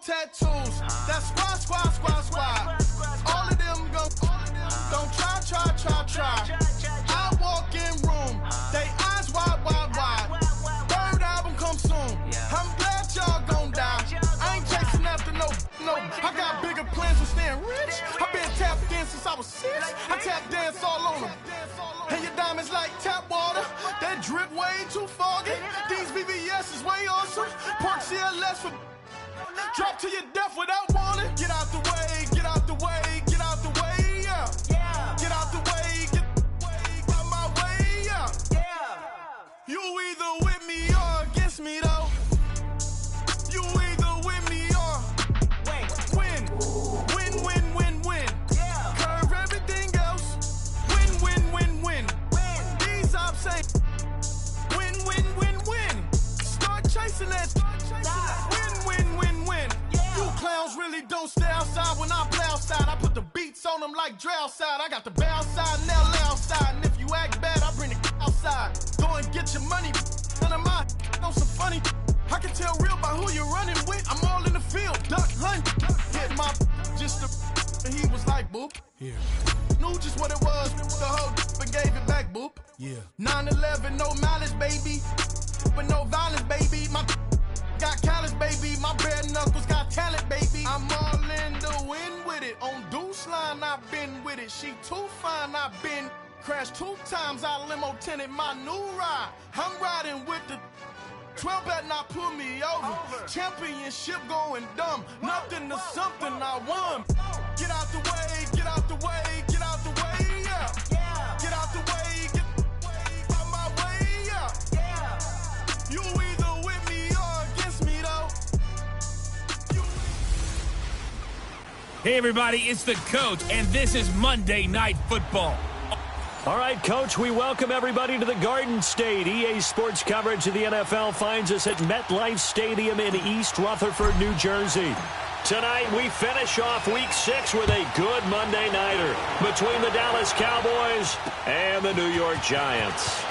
tattoos. That's squad. All of them don't try. I walk in room, they eyes wide. Third album come soon. I'm glad y'all gon' die. I ain't chasing after no. I got bigger plans for staying rich. I been tapped in since I was 6. I tap dance all on them. And your diamonds like tap water. That drip way too foggy. These BBS is way awesome. Park CLS for drop to your death without warning. Get out the way, yeah. Get out the way, get out my way, yeah. You either with me or against me, though. You either with me or win. Curve everything else. Win. These ops ain't win. Start chasing that. Win. You clowns really don't stay outside when I play outside. I put the beats on them like drow side. I got the bow side and they'll lay outside. And if you act bad, I bring the outside. Go and get your money. None of my know some funny. I can tell real by who you're running with. I'm all in the field. Duck hunt. Hit my just the and he was like boop. Yeah. Knew just what it was. The whole and gave it back boop. Yeah. 9/11, no malice, baby. But no violence, baby. My got callous, baby. My bare knuckles got talent, baby. I'm all in the wind with it. On Deuce line, I've been with it. She too fine, I've been crashed 2 times. I limo tinted my new ride. I'm riding with the 12 better not pull me over. Championship going dumb. Nothing to something I won. Get out the way, yeah. Get out the way, out my way, yeah. You either with me or against me, though. Hey, everybody, it's the Coach, and this is Monday Night Football. All right, Coach, we welcome everybody to the Garden State. EA Sports coverage of the NFL finds us at MetLife Stadium in East Rutherford, New Jersey. Tonight, we finish off Week 6 with a good Monday nighter between the Dallas Cowboys and the New York Giants.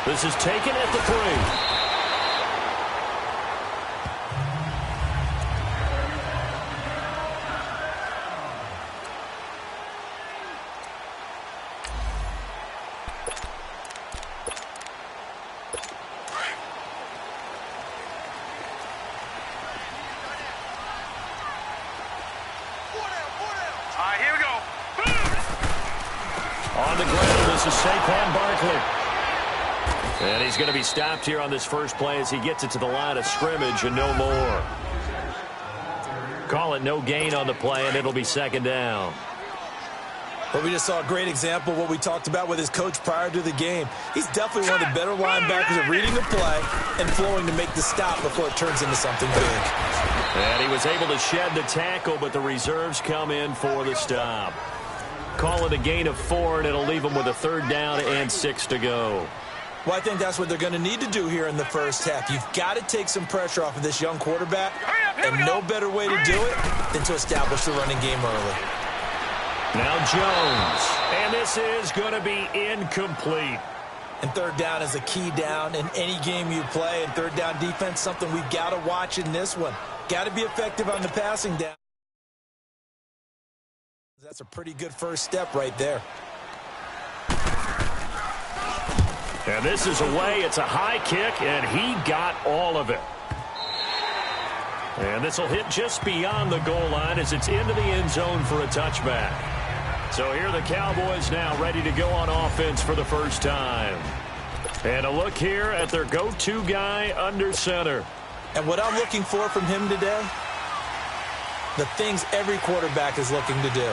This is taken at the 3. And he's going to be stopped here on this first play as he gets it to the line of scrimmage and no more. Call it no gain on the play, and it'll be second down. Well, we just saw a great example of what we talked about with his coach prior to the game. He's definitely one of the better linebackers at reading the play and flowing to make the stop before it turns into something big. And he was able to shed the tackle, but the reserves come in for the stop. Call it a gain of 4, and it'll leave him with a 3rd down and 6 to go. Well, I think that's what they're going to need to do here in the first half. You've got to take some pressure off of this young quarterback, and no better way to do it than to establish the running game early. Now Jones, and this is going to be incomplete. And 3rd down is a key down in any game you play, and 3rd down defense, something we've got to watch in this one. Got to be effective on the passing down. That's a pretty good first step right there. And this is away. It's a high kick, and he got all of it. And this will hit just beyond the goal line as it's into the end zone for a touchback. So here are the Cowboys now ready to go on offense for the first time. And a look here at their go-to guy under center. And what I'm looking for from him today, the things every quarterback is looking to do.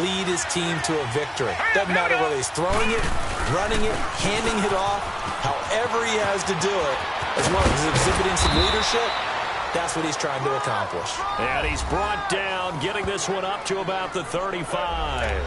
Lead his team to a victory. Doesn't matter whether he's throwing it, running it, handing it off, however he has to do it, as well as exhibiting some leadership, that's what he's trying to accomplish. And he's brought down, getting this one up to about the 35.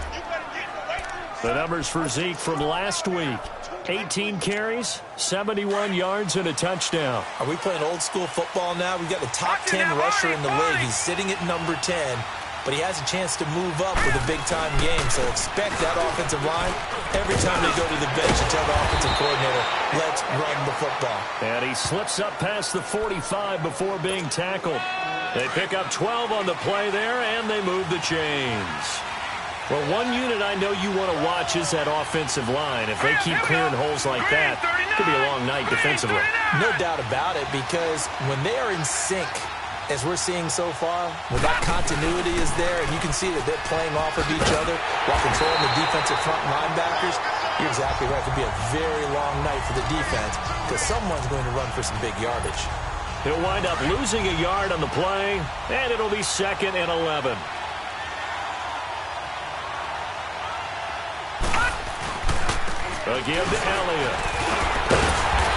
The numbers for Zeke from last week. 18 carries, 71 yards, and a touchdown. Are we playing old school football now? We've got the top 10 rusher in the league. He's sitting at number 10. but he has a chance to move up with a big-time game. So expect that offensive line every time they go to the bench and tell the offensive coordinator, let's run the football. And he slips up past the 45 before being tackled. They pick up 12 on the play there, and they move the chains. Well, one unit I know you want to watch is that offensive line. If they keep clearing holes like that, it could be a long night defensively. No doubt about it, because when they are in sync, as we're seeing so far, when that continuity is there, and you can see that they're playing off of each other while controlling the defensive front linebackers, you're exactly right. It could be a very long night for the defense, because someone's going to run for some big yardage. He'll wind up losing a yard on the play, and it'll be 2nd and 11. Give to Elliott.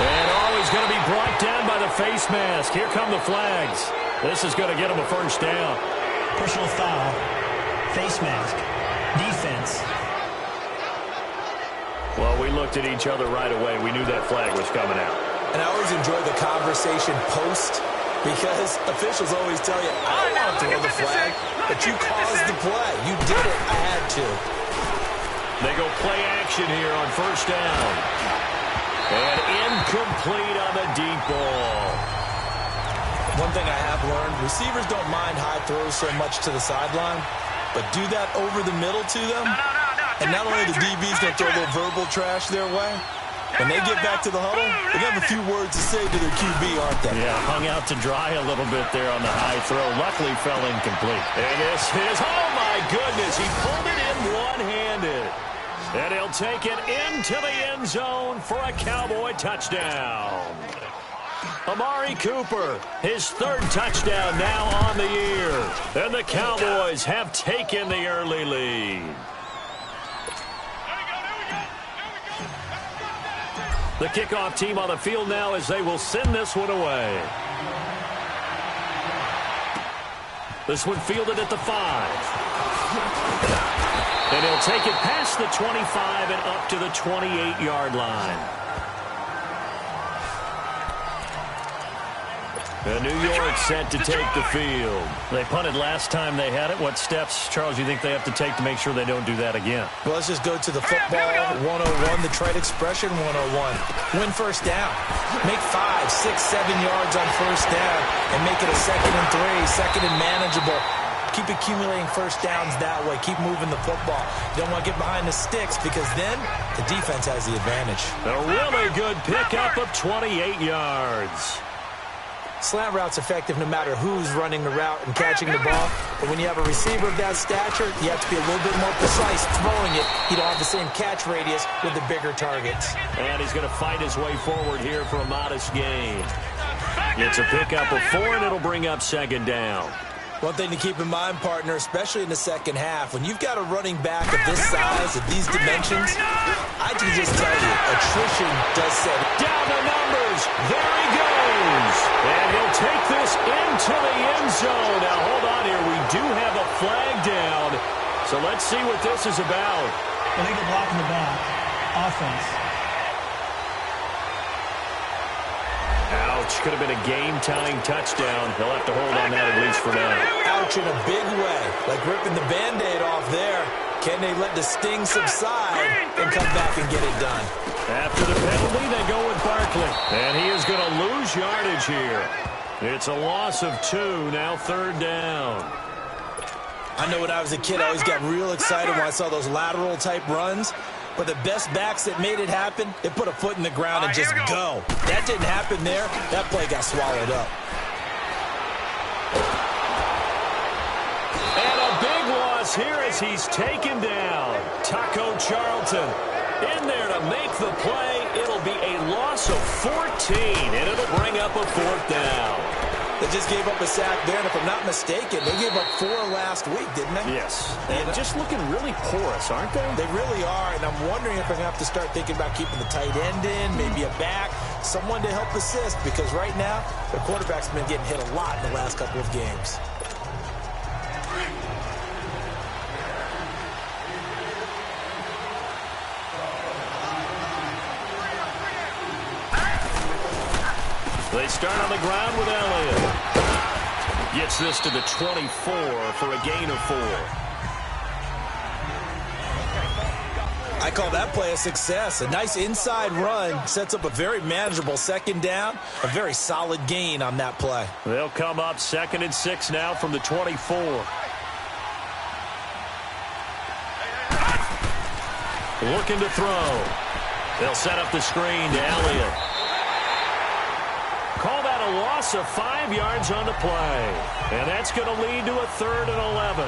And he's going to be brought down by the face mask. Here come the flags. This is going to get him a first down. Personal foul. Face mask. Defense. Well, we looked at each other right away. We knew that flag was coming out. And I always enjoy the conversation post, because officials always tell you, I don't want to throw the flag, but you caused the play. You did it. I had to. They go play action here on first down. And incomplete on the deep ball. One thing I have learned, receivers don't mind high throws so much to the sideline, but do that over the middle to them, and not only the DB's going to throw a little verbal trash their way, when they get back to the huddle, they're going to have a few words to say to their QB, aren't they? Yeah, hung out to dry a little bit there on the high throw. Luckily fell incomplete. And this is, oh my goodness, he pulled it in one-handed. And he'll take it into the end zone for a Cowboy touchdown. Amari Cooper, his 3rd touchdown now on the year. And the Cowboys have taken the early lead. The kickoff team on the field now as they will send this one away. This one fielded at the 5. And he'll take it past the 25 and up to the 28-yard line. And New York set to take the field. They punted last time they had it. What steps, Charles, you think they have to take to make sure they don't do that again? Well, let's just go to the football 101, the trade expression 101. Win first down. Make 5, 6, 7 yards on first down and make it a 2nd and 3, 2nd and manageable. Keep accumulating first downs that way. Keep moving the football. You don't want to get behind the sticks, because then the defense has the advantage. A really good pickup of 28 yards. Slant route's effective no matter who's running the route and catching the ball. But when you have a receiver of that stature, you have to be a little bit more precise throwing it. You don't have the same catch radius with the bigger targets. And he's going to fight his way forward here for a modest gain. It's a pickup of 4, and it'll bring up 2nd down. One thing to keep in mind, partner, especially in the second half, when you've got a running back of this size, of these dimensions, I can just tell you, attrition does set it. Down the numbers. There he goes. And he'll take this into the end zone. Now, hold on here. We do have a flag down. So let's see what this is about. Illegal block in the back. Offense. Ouch. Could have been a game-tying touchdown. They'll have to hold on that at least for now. Ouch in a big way. Like ripping the Band-Aid off there. Can they let the sting subside and come back and get it done? After the penalty, they go with Barkley. And he is going to lose yardage here. It's a loss of 2, now 3rd down. I know when I was a kid, I always got real excited when I saw those lateral-type runs. But the best backs that made it happen, they put a foot in the ground and just go. That didn't happen there. That play got swallowed up. And a big loss here as he's taken down. Taco Charlton in there to make the play. It'll be a loss of 14, and it'll bring up a 4th down. They just gave up a sack there, and if I'm not mistaken, they gave up 4 last week, didn't they? Yes. And just looking really porous, aren't they? They really are, and I'm wondering if I'm going to have to start thinking about keeping the tight end in, maybe a back, someone to help assist, because right now, the quarterback's been getting hit a lot in the last couple of games. They start on the ground with Elliott. Gets gets this to the 24 for a gain of 4. I call that play a success. A nice inside run sets up a very manageable second down. A very solid gain on that play. They'll come up 2nd and 6 now from the 24. Looking to throw. They'll set up the screen to Elliott. Call that a loss of 5 yards on the play. And that's going to lead to a 3rd and 11.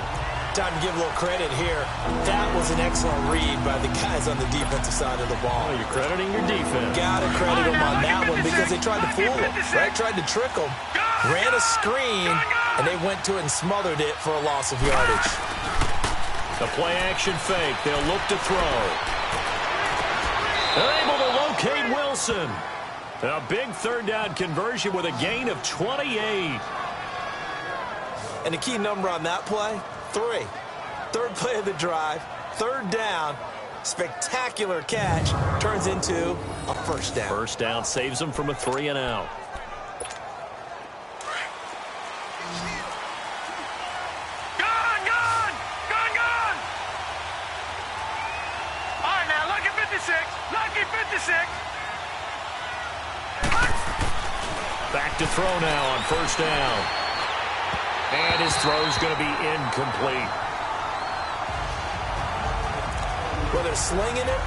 Time to give a little credit here. That was an excellent read by the guys on the defensive side of the ball. Oh, you're crediting your defense. Gotta credit them on that one because they tried to fool him, right? Tried to trick him. Ran a screen, and they went to it and smothered it for a loss of yardage. The play-action fake. They'll look to throw. They're able to locate Wilson. A big 3rd down conversion with a gain of 28. And the key number on that play, 3. 3rd play of the drive, 3rd down, spectacular catch, turns into a 1st down. 1st down saves them from a 3 and out. Gone! All right, now, lucky 56. Lucky 56. Back to throw now on 1st down. And his throw's going to be incomplete. Well, they're slinging it,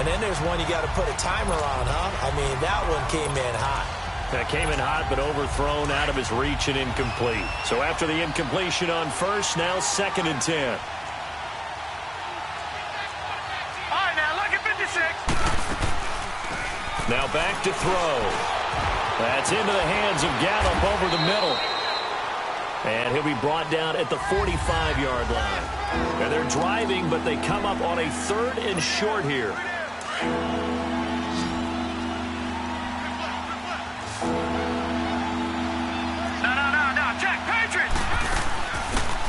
and then there's one you got to put a timer on, huh? I mean, that one came in hot. That came in hot, but overthrown out of his reach and incomplete. So after the incompletion on 1st, now 2nd and 10. All right, now, lucky 56. Now back to throw. That's into the hands of Gallup over the middle. And he'll be brought down at the 45-yard line. And they're driving, but they come up on a 3rd and short here. No, Jack, Patriots!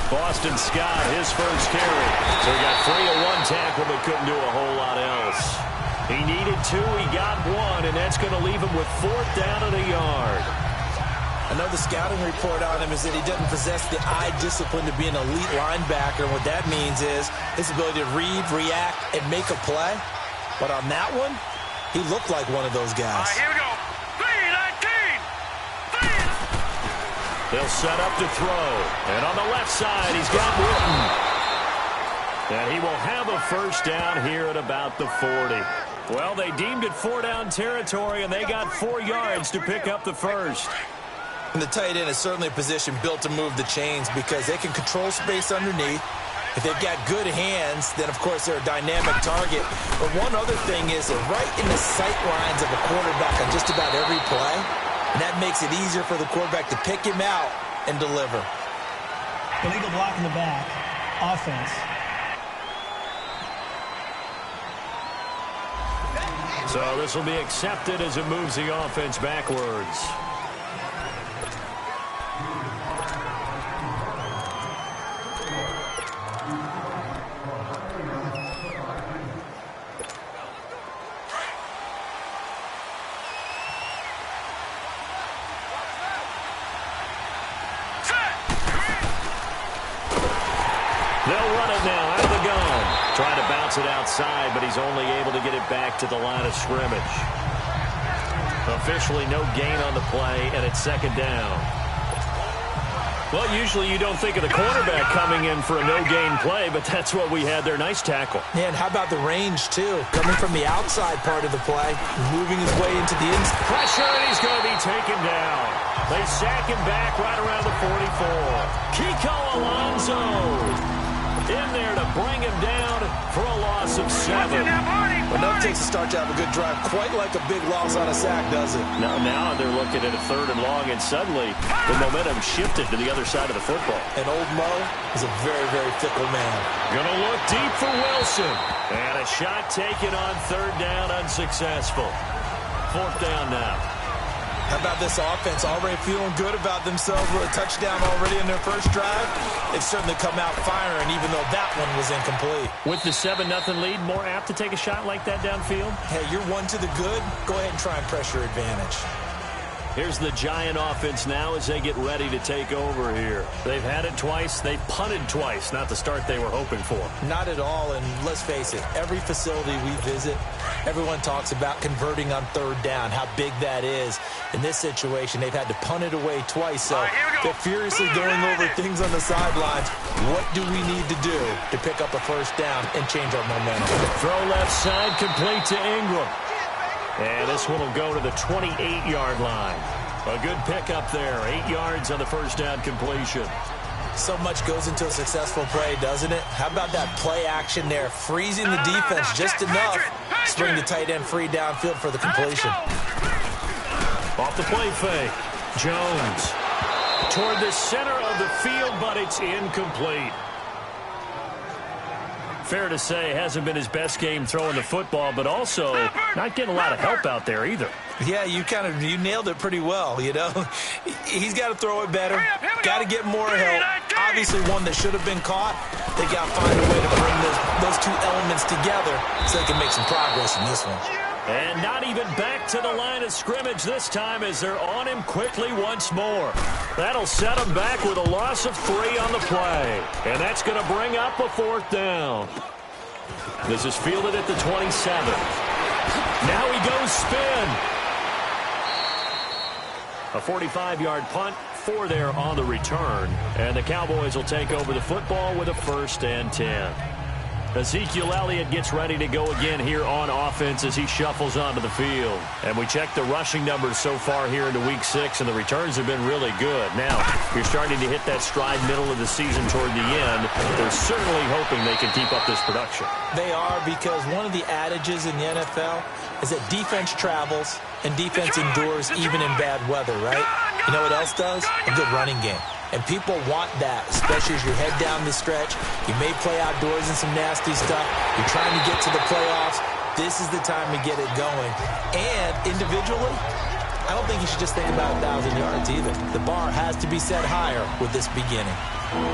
Boston Scott, his first carry. So he got 3 to 1 tackle, but couldn't do a whole lot else. He needed 2, he got 1, and that's going to leave him with 4th down and a yard. I know the scouting report on him is that he doesn't possess the eye discipline to be an elite linebacker. And what that means is his ability to read, react, and make a play. But on that one, he looked like one of those guys. All right, here we go. 3-19. They'll set up to throw. And on the left side, he's got Witten. And he will have a 1st down here at about the 40. Well, they deemed it 4-down territory, and they got 4 yards to pick up the 1st. And the tight end is certainly a position built to move the chains because they can control space underneath. If they've got good hands, then, of course, they're a dynamic target. But one other thing is they're right in the sight lines of a quarterback on just about every play. And that makes it easier for the quarterback to pick him out and deliver. Illegal block in the back. Offense. So this will be accepted as it moves the offense backwards. They'll run it now out of the gun. Trying to bounce it outside, but he's only able to get it back to the line of scrimmage. Officially no gain on the play, and it's 2nd down. Well, usually you don't think of the cornerback coming in for a no-gain play, but that's what we had there. Nice tackle. Yeah, and how about the range, too? Coming from the outside part of the play, moving his way into the inside. Pressure, and he's going to be taken down. They sack him back right around the 44. Kiko Alonso in there to bring him down for a loss of 7. Enough takes to start to have a good drive, quite like a big loss on a sack, does it? Now they're looking at a 3rd and long, and suddenly the momentum shifted to the other side of the football. And old Mo is a very, very fickle man. Gonna look deep for Wilson. And a shot taken on 3rd down, unsuccessful. 4th down now. How about this offense? Already feeling good about themselves with a touchdown already in their first drive. They've certainly come out firing, even though that one was incomplete. With the 7-0 lead, more apt to take a shot like that downfield? Hey, you're one to the good. Go ahead and try and pressure advantage. Here's the Giant offense now as they get ready to take over here. They've had it twice. They've punted twice. Not the start they were hoping for. Not at all, and let's face it, every facility we visit, everyone talks about converting on third down, how big that is. In this situation, they've had to punt it away twice, so they're furiously going over things on the sidelines. What do we need to do to pick up a first down and change our momentum? Throw left side, complete to Ingram. And this one will go to the 28-yard line. A good pickup there. 8 yards on the first down completion. So much goes into a successful play, doesn't it? How about that play action there? Freezing the defense just enough to bring the tight end free downfield for the completion. Off the play fake. Jones toward the center of the field, but it's incomplete. Fair to say, hasn't been his best game throwing the football, but also not getting a lot of help out there either. Yeah, you nailed it pretty well, you know. He's got to throw it better, got to get more help. Obviously one that should have been caught. They got to find a way to bring those two elements together so they can make some progress in this one. And not even back to the line of scrimmage this time as they're on him quickly once more. That'll set him back with a loss of 3 on the play. And that's going to bring up a 4th down. This is fielded at the 27. Now he goes spin. A 45-yard punt, 4 there on the return. And the Cowboys will take over the football with a 1st and 10. Ezekiel Elliott gets ready to go again here on offense as he shuffles onto the field. And we check the rushing numbers so far here into Week 6, and the returns have been really good. Now, you're starting to hit that stride middle of the season toward the end. They're certainly hoping they can keep up this production. They are, because one of the adages in the NFL is that defense travels and defense endures even in bad weather, right? You know what else does? A good running game. And people want that, especially as you head down the stretch. You may play outdoors in some nasty stuff. You're trying to get to the playoffs. This is the time to get it going. And individually, I don't think you should just think about 1,000 yards either. The bar has to be set higher with this beginning.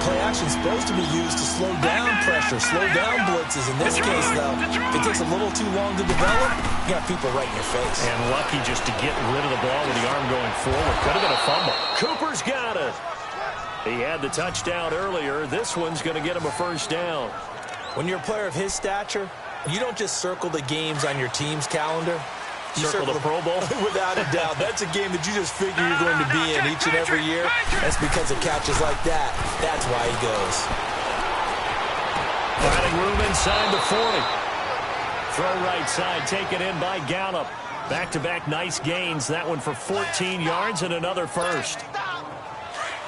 Play action is supposed to be used to slow down pressure, slow down blitzes. In this case, though, if it takes a little too long to develop, you got people right in your face. And lucky just to get rid of the ball with the arm going forward. Could have been a fumble. Cooper's got it. He had the touchdown earlier. This one's going to get him a 1st down. When you're a player of his stature, you don't just circle the games on your team's calendar. You circle the Pro Bowl? Without a doubt. That's a game that you just figure you're going to be in each and every year. That's because of catches like that. That's why he goes. Finding room inside the 40. Throw right side, taken in by Gallup. Back-to-back nice gains. That one for 14 yards and another 1st.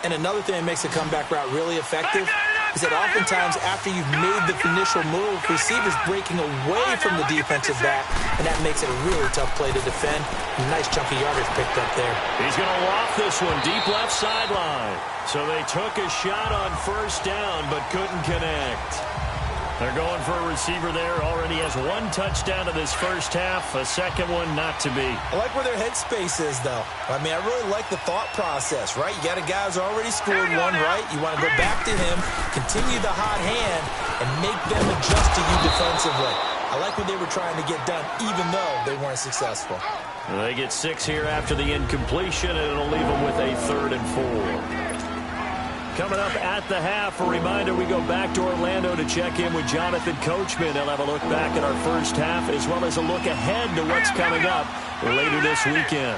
And another thing that makes a comeback route really effective is that oftentimes after you've made the initial move, receivers breaking away from the defensive back, and that makes it a really tough play to defend. A nice chunky yardage picked up there. He's going to loft this one deep left sideline. So they took a shot on 1st down but couldn't connect. They're going for a receiver there. Already has 1 touchdown in this first half. A second one not to be. I like where their headspace is, though. I mean, I really like the thought process, right? You got a guy who's already scored 1, right? You want to go back to him, continue the hot hand, and make them adjust to you defensively. I like what they were trying to get done, even though they weren't successful. They get 6 here after the incompletion, and it'll leave them with a 3rd and 4. Coming up at the half, a reminder, we go back to Orlando to check in with Jonathan Coachman. He'll have a look back at our first half as well as a look ahead to what's coming up later this weekend.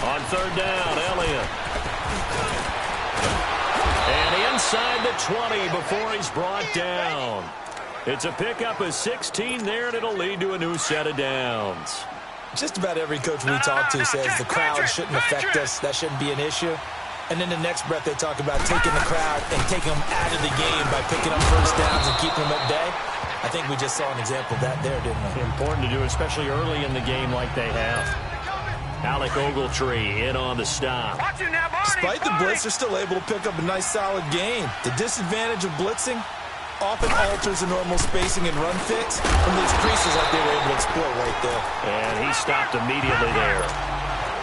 On 3rd down, Elliott. And inside the 20 before he's brought down. It's a pickup of 16 there, and it'll lead to a new set of downs. Just about every coach we talk to says the crowd shouldn't affect us. That shouldn't be an issue. And in the next breath, they talk about taking the crowd and taking them out of the game by picking up 1st downs and keeping them at bay. I think we just saw an example of that there, didn't we? Important to do, especially early in the game like they have. Alec Ogletree in on the stop. Despite the blitz, they're still able to pick up a nice, solid game. The disadvantage of blitzing often alters the normal spacing and run fits from these creases like they were able to exploit right there. And he stopped immediately there.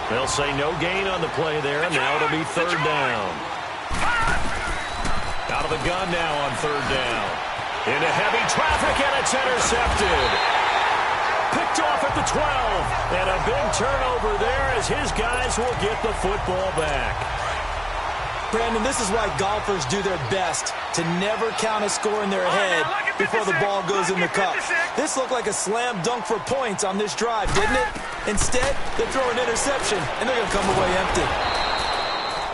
They'll say no gain on the play there. Now it'll be 3rd down. Out of the gun now on 3rd down. Into heavy traffic, and it's intercepted. Picked off at the 12. And a big turnover there as his guys will get the football back. Brandon, this is why golfers do their best to never count a score in their head before the ball goes in the cup. This looked like a slam dunk for points on this drive, didn't it? Instead, they throw an interception, and they're going to come away empty.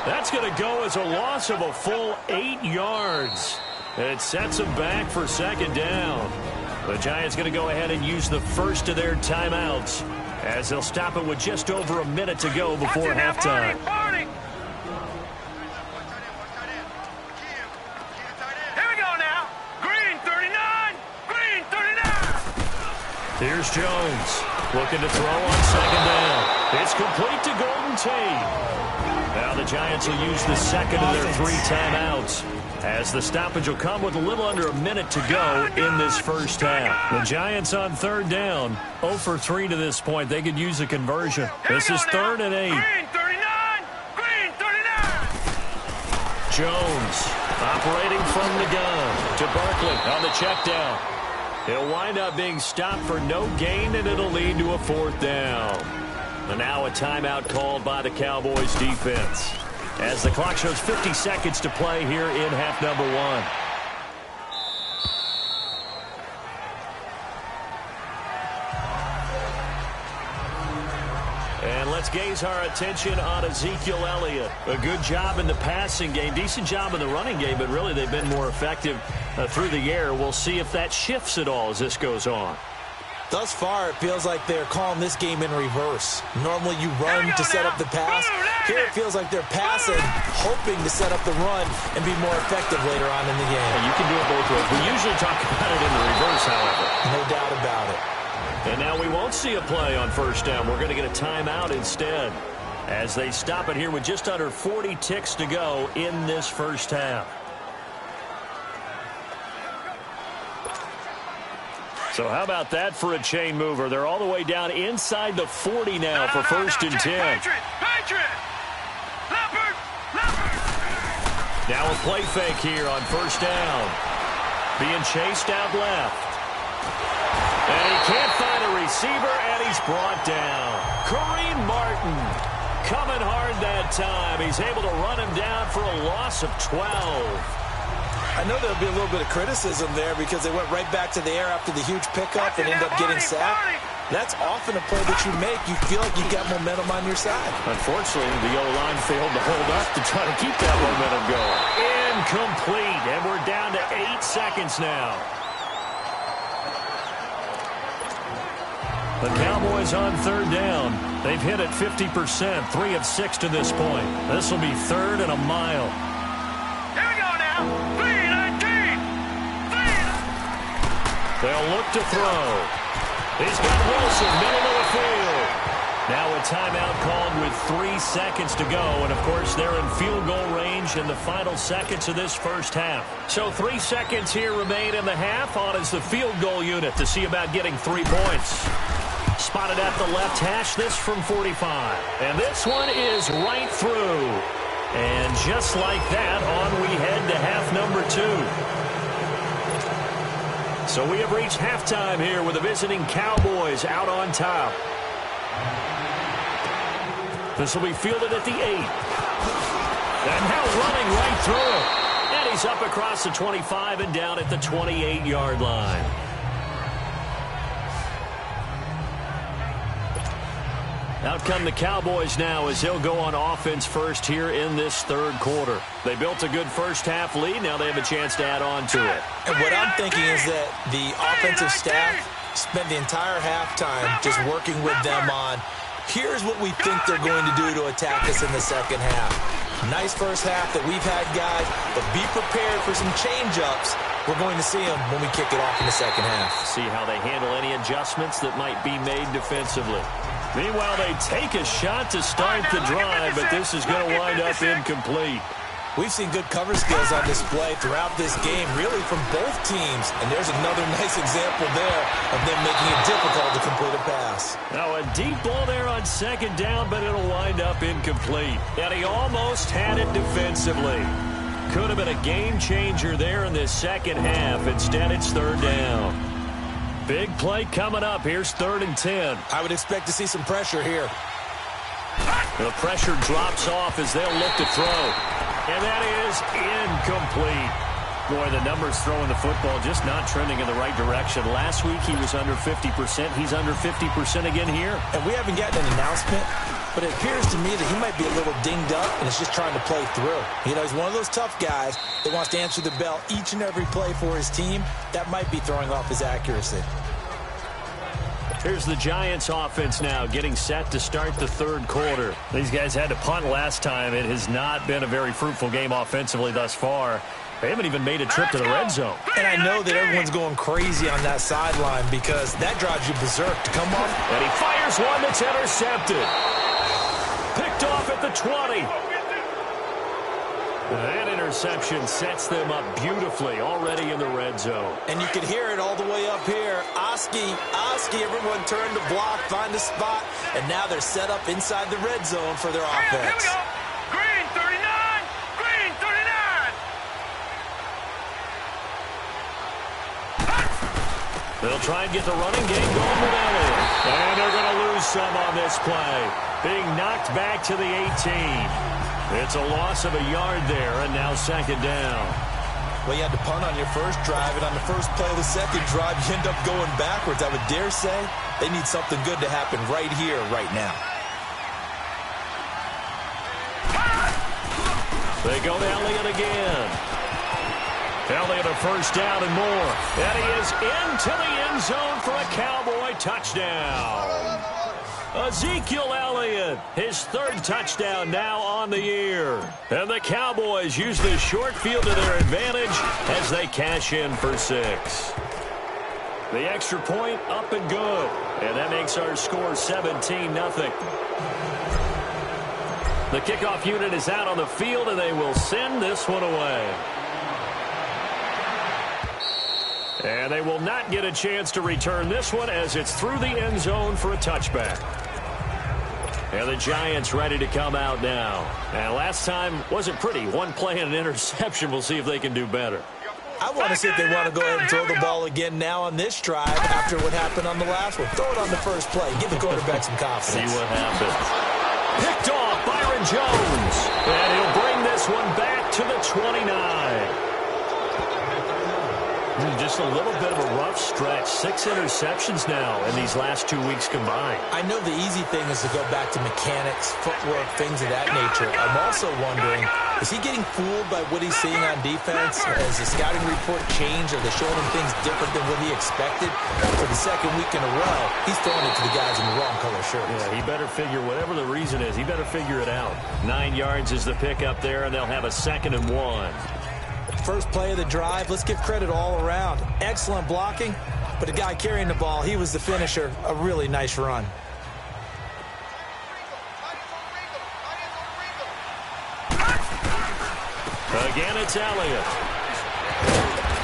That's going to go as a loss of a full 8 yards. It sets them back for second down. The Giants going to go ahead and use the first of their timeouts as they'll stop it with just over a minute to go before halftime. Here's Jones, looking to throw on second down. It's complete to Golden Tate. Now the Giants will use the second of their 3 timeouts, as the stoppage will come with a little under a minute to go in this first half. The Giants on third down, 0 for 3 to this point. They could use a conversion. This is 3rd and 8. Jones operating from the gun to Barkley on the check down. He'll wind up being stopped for no gain, and it'll lead to a 4th down. And now a timeout called by the Cowboys defense, as the clock shows 50 seconds to play here in half number 1. And let's gaze our attention on Ezekiel Elliott. A good job in the passing game, decent job in the running game, but really they've been more effective through the air. We'll see if that shifts at all as this goes on. Thus far, it feels like they're calling this game in reverse. Normally you run to set up the pass. Here it feels like they're passing, hoping to set up the run and be more effective later on in the game. And you can do it both ways. We usually talk about it in the reverse, however. No doubt about it. And now we won't see a play on first down. We're going to get a timeout instead, as they stop it here with just under 40 ticks to go in this first half. So how about that for a chain mover? They're all the way down inside the 40 now for 1st and 10. Now a play fake here on first down. Being chased out left. And he can't find a receiver, and he's brought down. Kareem Martin coming hard that time. He's able to run him down for a loss of 12. I know there'll be a little bit of criticism there because they went right back to the air after the huge pickup and end up getting sacked. That's often a play that you make. You feel like you've got momentum on your side. Unfortunately, the O-line failed to hold up to try to keep that momentum going. Incomplete, and we're down to 8 seconds now. The Cowboys on third down. They've hit it 50%, 3 of 6 to this point. This will be 3rd and a mile. Here we go now. 3-19. They'll look to throw. He's got Wilson, middle of the field. Now a timeout called with 3 seconds to go. And, of course, they're in field goal range in the final seconds of this first half. So 3 seconds here remain in the half. On is the field goal unit to see about getting 3 points. Spotted at the left hash, this from 45. And this one is right through. And just like that, on we head to half number 2. So we have reached halftime here with the visiting Cowboys out on top. This will be fielded at the 8. And now running right through it. And he's up across the 25 and down at the 28-yard line. Out come the Cowboys now as they'll go on offense first here in this third quarter. They built a good first half lead. Now they have a chance to add on to it. And what I'm thinking is that the offensive staff spent the entire halftime just working with them on, here's what we think they're going to do to attack us in the second half. Nice first half that we've had, guys, but be prepared for some change-ups. We're going to see them when we kick it off in the second half. See how they handle any adjustments that might be made defensively. Meanwhile, they take a shot to start the drive, but this is going to wind up incomplete. We've seen good cover skills on display throughout this game, really from both teams. And there's another nice example there of them making it difficult to complete a pass. Now a deep ball there on second down, but it'll wind up incomplete. And he almost had it defensively. could have been a game changer there in this second half. Instead, it's third down. Big play coming up. Here's 3rd and 10. I would expect to see some pressure here. The pressure drops off as they'll look to throw. And that is incomplete. Boy, the numbers throwing the football just not trending in the right direction. Last week he was under 50%. He's under 50% again here. And we haven't gotten an announcement, but it appears to me that he might be a little dinged up and is just trying to play through. You know, he's one of those tough guys that wants to answer the bell each and every play for his team. That might be throwing off his accuracy. Here's the Giants offense now getting set to start the third quarter. These guys had to punt last time. It has not been a very fruitful game offensively thus far. They haven't even made a trip to the red zone. And I know that everyone's going crazy on that sideline because that drives you berserk to come off. And he fires one that's intercepted. Picked off at the 20. That interception sets them up beautifully already in the red zone. And you can hear it all the way up here. Oski, everyone turned to block, find a spot, and now they're set up inside the red zone for their offense. Here we go. Green 39. Green 39. They'll try and get the running game going with Elliott. And they're going to lose some on this play. Being knocked back to the 18. It's a loss of a yard there, and now second down. Well, you had to punt on your first drive, and on the first play of the second drive, you end up going backwards. I would dare say they need something good to happen right here, right now. They go to Elliott again. Elliott a first down and more. And he is into the end zone for a Cowboy touchdown. Ezekiel Elliott, his 3rd touchdown now on the year. And the Cowboys use the short field to their advantage as they cash in for 6. The extra point up and good. And that makes our score 17-0. The kickoff unit is out on the field, and they will send this one away. And they will not get a chance to return this one as it's through the end zone for a touchback. And the Giants ready to come out now. And last time wasn't pretty. One play and an interception. We'll see if they can do better. I want to see if they want to go ahead and throw the ball again now on this drive after what happened on the last one. Throw it on the first play. Give the quarterback some confidence. See what happens. Picked off Byron Jones. And he'll bring this one back to the 29. Just a little bit of a rough stretch. 6 interceptions now in these last 2 weeks combined. I know the easy thing is to go back to mechanics, footwork, things of that nature. I'm also wondering, is he getting fooled by what he's seeing on defense? Has the scouting report changed? Are they showing him things different than what he expected? For the second week in a row, he's throwing it to the guys in the wrong color shirts. Yeah, he better figure, whatever the reason is, he better figure it out. 9 yards is the pickup there, and they'll have a 2nd and 1. First play of the drive, let's give credit all around. Excellent blocking, but the guy carrying the ball, he was the finisher. A really nice run. Again, it's Elliott.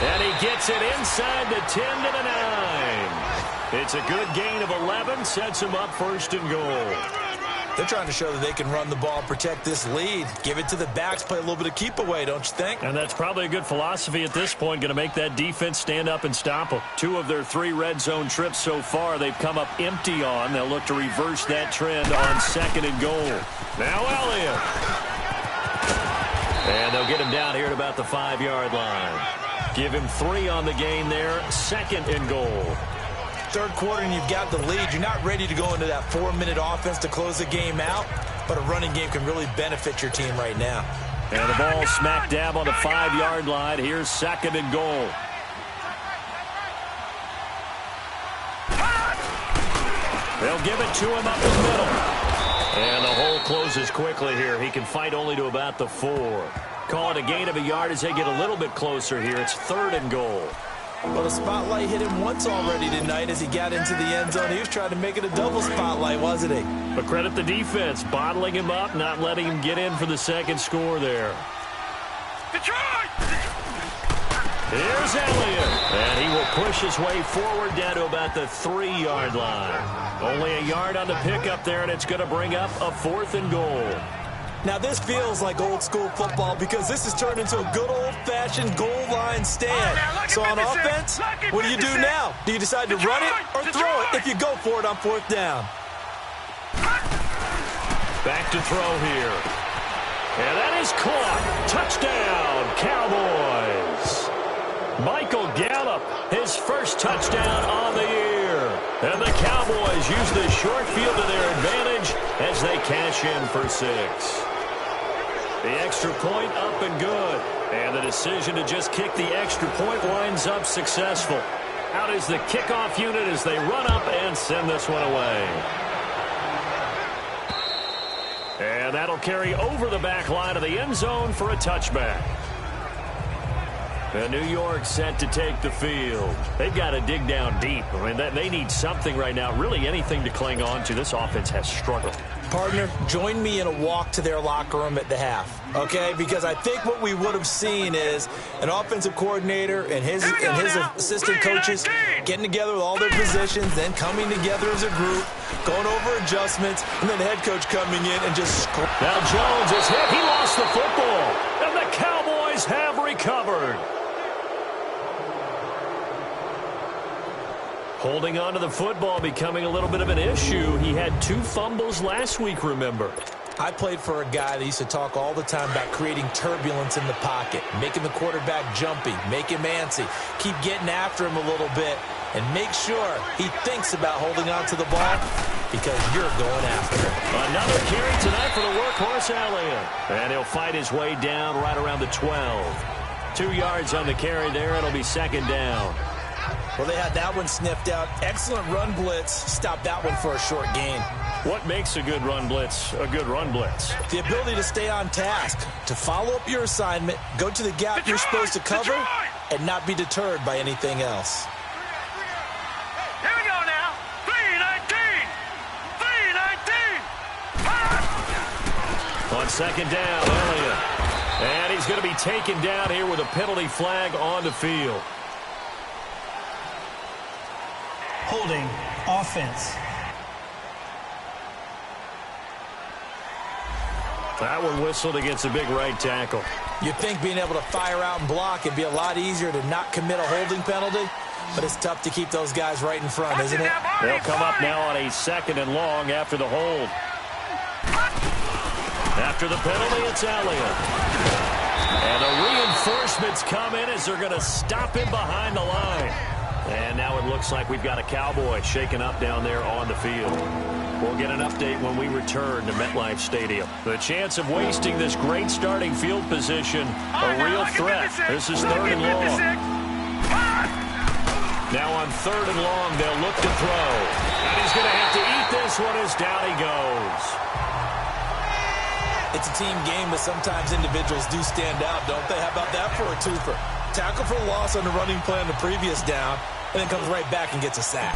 And he gets it inside the 10 to the 9. It's a good gain of 11, sets him up 1st and goal. They're trying to show that they can run the ball, protect this lead. Give it to the backs, play a little bit of keep away, don't you think? And that's probably a good philosophy at this point, going to make that defense stand up and stop them. 2 of their 3 red zone trips so far, they've come up empty on. They'll look to reverse that trend on 2nd and goal. Now Elliott. And they'll get him down here at about the 5-yard line. Give him 3 on the game there, 2nd and goal. Third quarter and you've got the lead. You're not ready to go into that 4-minute offense to close the game out, but a running game can really benefit your team right now. And the ball smack dab on the 5-yard line. Here's 2nd and goal. They'll give it to him up the middle. And the hole closes quickly here. He can fight only to about the 4. Call it a gain of a yard as they get a little bit closer here. It's 3rd and goal. Well, the spotlight hit him once already tonight as he got into the end zone. He was trying to make it a double spotlight, wasn't he? But credit the defense, bottling him up, not letting him get in for the 2nd score there. Detroit! Here's Elliott, and he will push his way forward down to about the 3-yard line. Only a yard on the pickup there, and it's going to bring up a 4th and goal. Now, this feels like old-school football because this has turned into a good old-fashioned goal line stand. So on offense, what do you do now? Do you decide to run it or throw it if you go for it on 4th down? Back to throw here. And that is caught. Touchdown, Cowboys. Michael Gallup, his first touchdown on the year. And the Cowboys use the short field to their advantage as they cash in for 6. The extra point up and good. And the decision to just kick the extra point winds up successful. Out is the kickoff unit as they run up and send this one away. And that'll carry over the back line of the end zone for a touchback. And New York set to take the field. They've got to dig down deep. I mean, they need something right now, really anything to cling on to. This offense has struggled. Partner, join me in a walk to their locker room at the half, okay? Because I think what we would have seen is an offensive coordinator and his assistant coaches getting together with all their positions, then coming together as a group, going over adjustments, and then the head coach coming in and just... Now Jones is hit. He lost the football. And the Cowboys have recovered. Holding on to the football becoming a little bit of an issue. He had 2 fumbles last week, remember. I played for a guy that used to talk all the time about creating turbulence in the pocket, making the quarterback jumpy, make him antsy, keep getting after him a little bit, and make sure he thinks about holding on to the ball because you're going after him. Another carry tonight for the workhorse Elliott. And he'll fight his way down right around the 12. 2 yards on the carry there. It'll be 2nd down. Well, they had that one sniffed out. Excellent run blitz. Stopped that one for a short gain. What makes a good run blitz a good run blitz? The ability to stay on task, to follow up your assignment, go to the gap you're supposed to cover, and not be deterred by anything else. Here we go now. 3-19. 3-19. On 2nd down, Elliott. And he's going to be taken down here with a penalty flag on the field. Holding offense. That one whistled against a big right tackle. You'd think being able to fire out and block it'd be a lot easier to not commit a holding penalty, but it's tough to keep those guys right in front, isn't it? They'll come up now on a 2nd and long after the hold. After the penalty, it's Elliott. And the reinforcements come in as they're going to stop him behind the line. And now it looks like we've got a Cowboy shaken up down there on the field. We'll get an update when we return to MetLife Stadium. The chance of wasting this great starting field position, a real threat. This is 3rd and long. Now on 3rd and long, they'll look to throw. And he's going to have to eat this one as down he goes. It's a team game, but sometimes individuals do stand out, don't they? How about that for a twofer? Tackle for loss on the running play on the previous down, and then comes right back and gets a sack.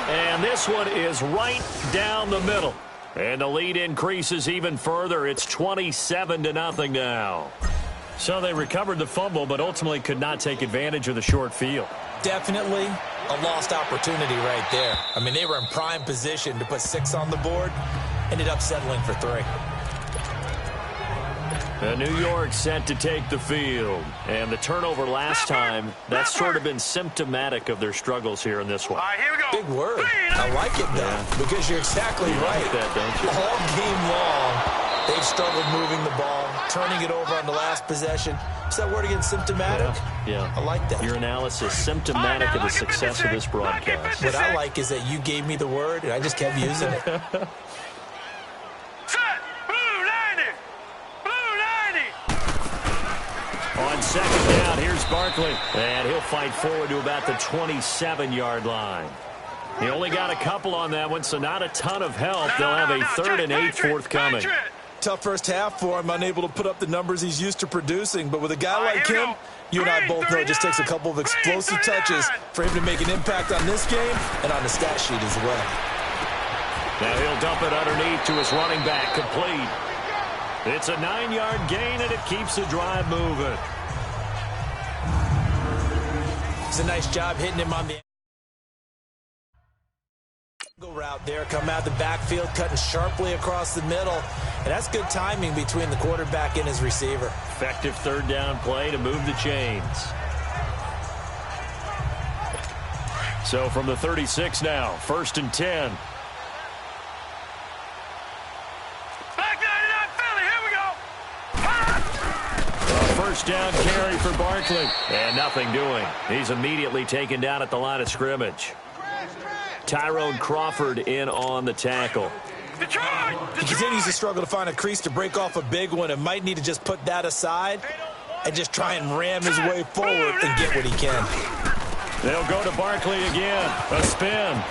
And this one is right down the middle. And the lead increases even further. It's 27-0 now. So they recovered the fumble, but ultimately could not take advantage of the short field. Definitely a lost opportunity right there. I mean, they were in prime position to put 6 on the board, ended up settling for 3. And New York set to take the field. And the turnover last time, that's sort of been symptomatic of their struggles here in this one. All right, here we go. Big word. I like it, though, because you're exactly right. Like that, don't you? All game long, they've struggled moving the ball, turning it over on the last possession. Is that word again, symptomatic? Yeah. I like that. Your analysis, symptomatic of the success of this broadcast. What I like is that you gave me the word, and I just kept using it. On 2nd down, here's Barkley. And he'll fight forward to about the 27-yard line. He only got a couple on that one, so not a ton of help. They'll have a 3rd and 8 forthcoming. Tough first half for him, unable to put up the numbers he's used to producing. But with a guy like him, you and I both know it just takes a couple of explosive touches for him to make an impact on this game and on the stat sheet as well. Now he'll dump it underneath to his running back, complete. It's a 9-yard gain, and it keeps the drive moving. It's a nice job hitting him on the... Route there, come out the backfield, cutting sharply across the middle, and that's good timing between the quarterback and his receiver. Effective third down play to move the chains. So from the 36 now, 1st and 10. First down carry for Barkley. And nothing doing. He's immediately taken down at the line of scrimmage. Tyrone Crawford in on the tackle. He continues to struggle to find a crease to break off a big one and might need to just put that aside and just try and ram his way forward and get what he can. They'll go to Barkley again. A spin.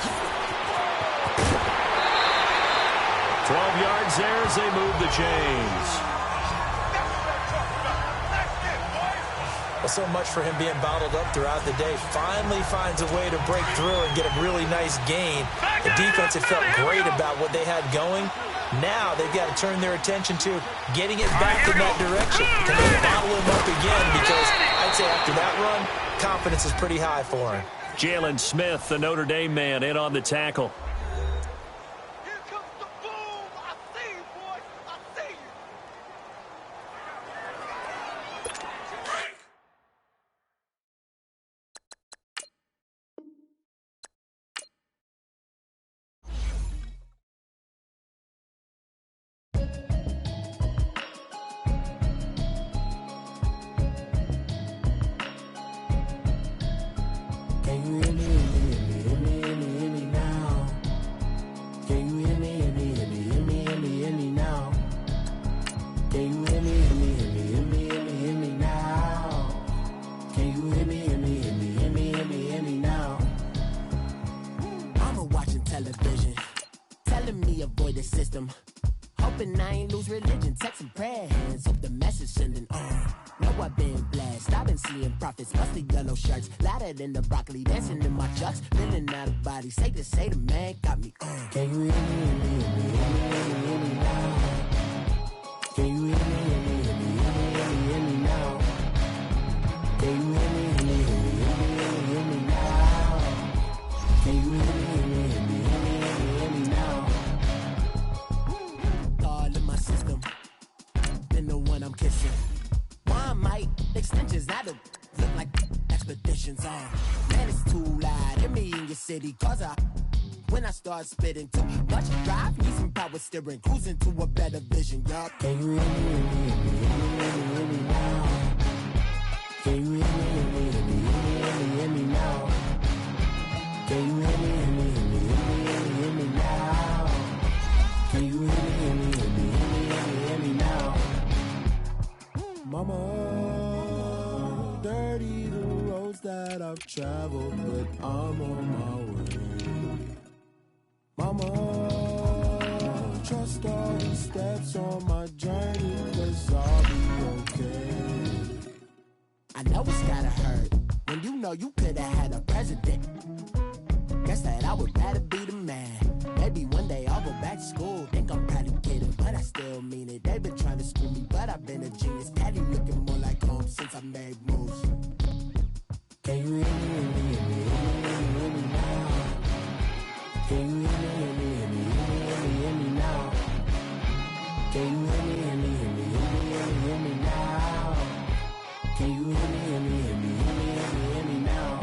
12 yards there as they move the chains. So much for him being bottled up throughout the day. Finally finds a way to break through and get a really nice gain. The defense had felt great about what they had going. Now they've got to turn their attention to getting it back in that direction. Can they bottle him up again? Because I'd say after that run, confidence is pretty high for him. Jalen Smith, the Notre Dame man, in on the tackle. In the broccoli, dancing in my chucks, feeling out of body. Say the man got me. Can you hear me now? Can you hear me now? Can you hear me now? Can you hear me now? All in my system, then the one I'm kissing. Why might extensions out of look like expeditions on? Man, it's too loud. Hit me in your city, cause when I start spitting too much drive, need some power steering, cruising to a better vision, y'all. Can you hear me now? Can you hear me now? Can you hear me now? Can you hear me now? Mama, dirty the roads that I've traveled, but I'm on my way. Mama, trust all the steps on my journey, 'cause I'll be okay. I know it's gotta hurt when you know you could've had a president. Guess that I would rather be the man. Maybe one day I'll go back to school. Think I'm probably kidding, but I still mean it. They've been trying to screw me, but I've been a genius. Daddy looking more like home since I made moves. Can you hear me now? Can you hear me now? Can you hear me now? Can you hear me now?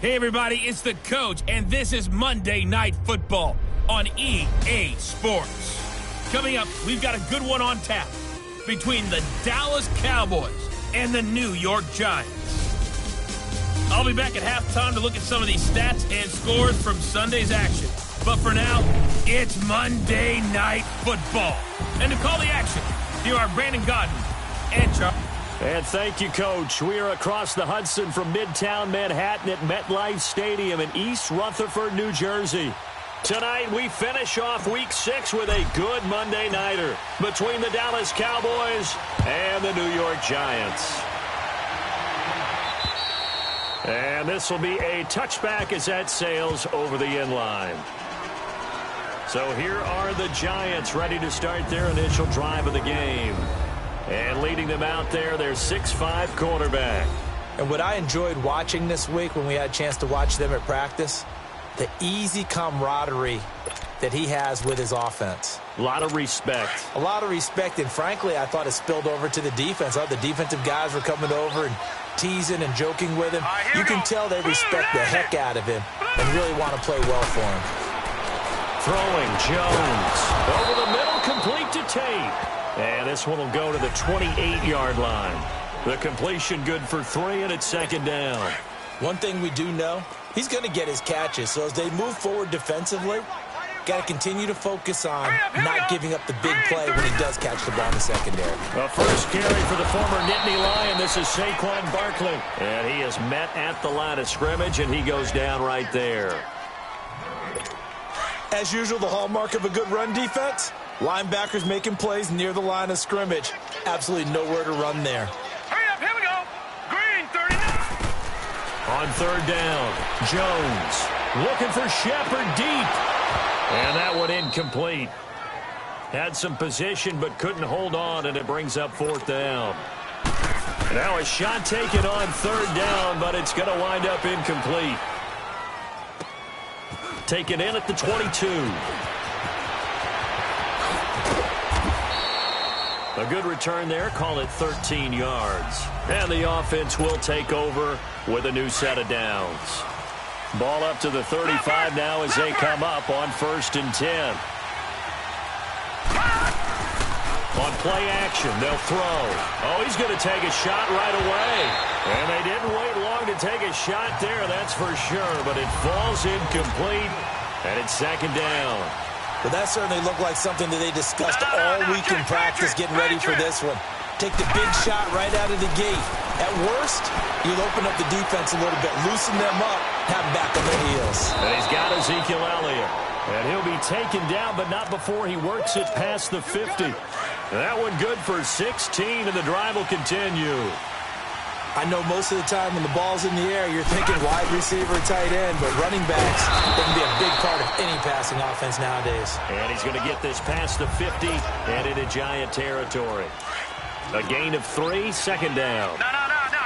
Hey everybody, it's the Coach, and this is Monday Night Football on EA Sports. Coming up, we've got a good one on tap between the Dallas Cowboys and the New York Giants. I'll be back at halftime to look at some of these stats and scores from Sunday's action. But for now, it's Monday Night Football. And to call the action, here are Brandon Godden and Charles. And thank you, Coach. We are across the Hudson from Midtown Manhattan at MetLife Stadium in East Rutherford, New Jersey. Tonight, we finish off Week 6 with a good Monday nighter between the Dallas Cowboys and the New York Giants. And this will be a touchback as that sails over the inline. So here are the Giants ready to start their initial drive of the game. And leading them out there, their 6'5" quarterback. And what I enjoyed watching this week when we had a chance to watch them at practice, the easy camaraderie that he has with his offense. A lot of respect. A lot of respect, and frankly, I thought it spilled over to the defense. I thought the defensive guys were coming over and teasing and joking with him. You can tell they respect the heck out of him and really want to play well for him. Throwing Jones. Over the middle, complete to Tate. And this one will go to the 28-yard line. The completion good for 3, and it's second down. One thing we do know, he's going to get his catches. So as they move forward defensively, got to continue to focus on not giving up the big play when he does catch the ball in the secondary. A first carry for the former Nittany Lion. This is Saquon Barkley. And he is met at the line of scrimmage, and he goes down right there. As usual, the hallmark of a good run defense, linebackers making plays near the line of scrimmage. Absolutely nowhere to run there. Hurry up, here we go. Green, 39. On third down, Jones looking for Shepard deep. And that one incomplete. Had some position but couldn't hold on, and it brings up fourth down. Now a shot taken on third down, but it's going to wind up incomplete. Taken in at the 22. A good return there, call it 13 yards. And the offense will take over with a new set of downs. Ball up to the 35 now as they come up on 1st and 10. On play action, they'll throw. Oh, he's going to take a shot right away. And they didn't wait long to take a shot there, that's for sure. But it falls incomplete, and it's second down. But that certainly looked like something that they discussed all week in practice getting ready for this one. Take the big shot right out of the gate. At worst, you'll open up the defense a little bit, loosen them up, have them back on their heels. And he's got Ezekiel Elliott. And he'll be taken down, but not before he works it past the 50. That one good for 16, and the drive will continue. I know most of the time when the ball's in the air, you're thinking wide receiver, tight end, but running backs, they can be a big part of any passing offense nowadays. And he's going to get this past the 50 and into Giant territory. A gain of 3, second down.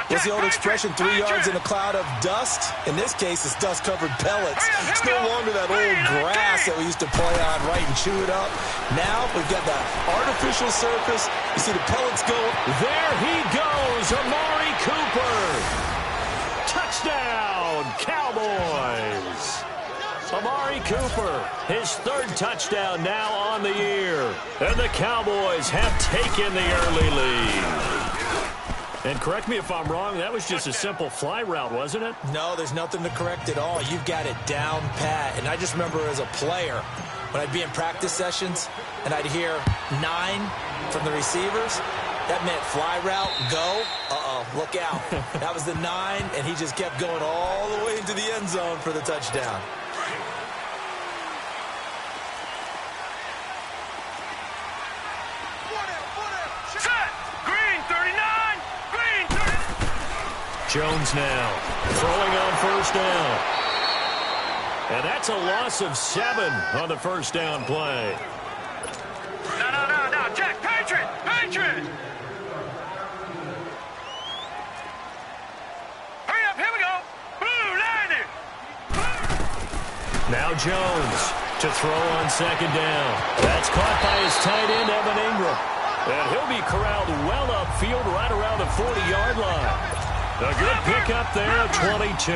What's the old expression, 3 yards in a cloud of dust? In this case, it's dust-covered pellets. It's no longer that old grass that we used to play on, right, and chew it up. Now we've got that artificial surface. You see the pellets go. There he goes, Amari Cooper. Touchdown, Cowboys. Amari Cooper, his 3rd touchdown now on the year. And the Cowboys have taken the early lead. And correct me if I'm wrong, that was just a simple fly route, wasn't it? No, there's nothing to correct at all. You've got it down pat. And I just remember as a player, when I'd be in practice sessions and I'd hear 9 from the receivers, that meant fly route, go. Look out. That was the 9, and he just kept going all the way into the end zone for the touchdown. Jones now throwing on 1st down. And that's a loss of 7 on the 1st down play. No, Jack, Patriot! Hurry up, here we go! Blue line. Now Jones to throw on 2nd down. That's caught by his tight end, Evan Ingram. And he'll be corralled well upfield right around the 40-yard line. A good pickup there at 22.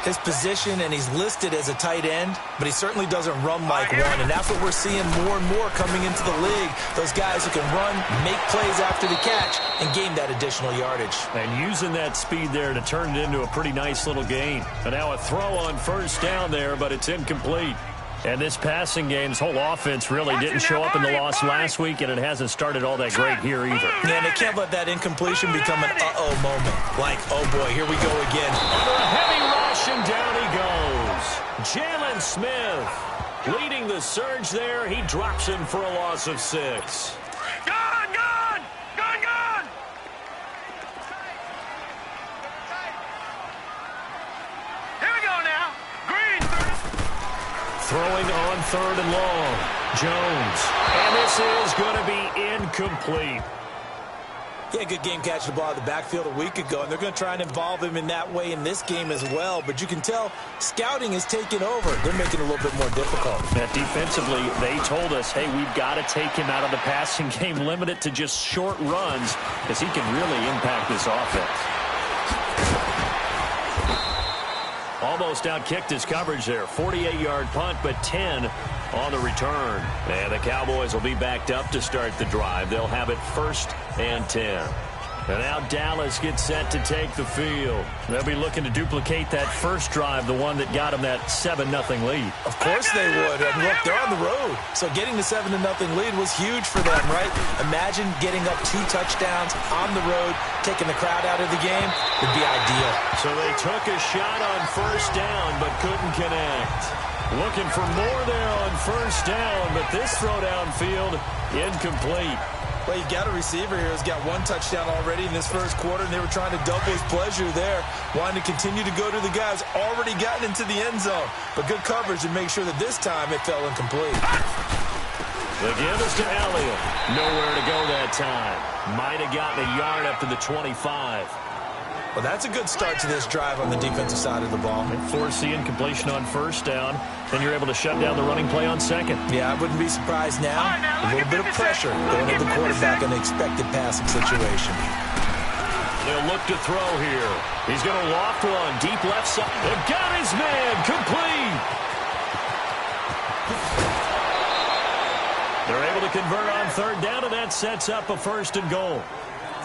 His position, and he's listed as a tight end, but he certainly doesn't run like one, and that's what we're seeing more and more coming into the league. Those guys who can run, make plays after the catch, and gain that additional yardage. And using that speed there to turn it into a pretty nice little gain. And now a throw on 1st down there, but it's incomplete. And this passing game's whole offense really didn't show up in the loss last week, and it hasn't started all that great here either. Yeah, and they can't let that incompletion become an uh-oh moment. Like, oh boy, here we go again. Under a heavy rush, and down he goes. Jalen Smith leading the surge there. He drops him for a loss of 6. Gone! Here we go now. Green. Throwing on 3rd and long. Jones. And this is going to be incomplete. He had a good game catching the ball in the backfield a week ago, and they're going to try and involve him in that way in this game as well. But you can tell scouting is taking over. They're making it a little bit more difficult. That defensively, they told us, hey, we've got to take him out of the passing game, limit it to just short runs, because he can really impact this offense. Almost outkicked his coverage there. 48-yard punt, but 10 on the return. And the Cowboys will be backed up to start the drive. They'll have it 1st and 10. And now Dallas gets set to take the field. They'll be looking to duplicate that first drive, the one that got them that 7-0 lead. Of course they would. And look, they're on the road. So getting the 7-0 lead was huge for them, right? Imagine getting up 2 touchdowns on the road, taking the crowd out of the game would be ideal. So they took a shot on 1st down, but couldn't connect. Looking for more there on 1st down, but this throw downfield incomplete. Well, you got a receiver here who's got 1 touchdown already in this first quarter, and they were trying to double his pleasure there, wanting to continue to go to the guys already gotten into the end zone. But good coverage to make sure that this time it fell incomplete. The give is to Elliott. Nowhere to go that time. Might have gotten a yard up to the 25. Well, that's a good start to this drive on the defensive side of the ball. They force the incompletion on 1st down. Then you're able to shut down the running play on 2nd. Yeah, I wouldn't be surprised now. A little bit of pressure going to the quarterback in the expected passing situation. They'll look to throw here. He's going to loft one. Deep left side. They've got his man. Complete. They're able to convert on 3rd down, and that sets up a 1st and goal.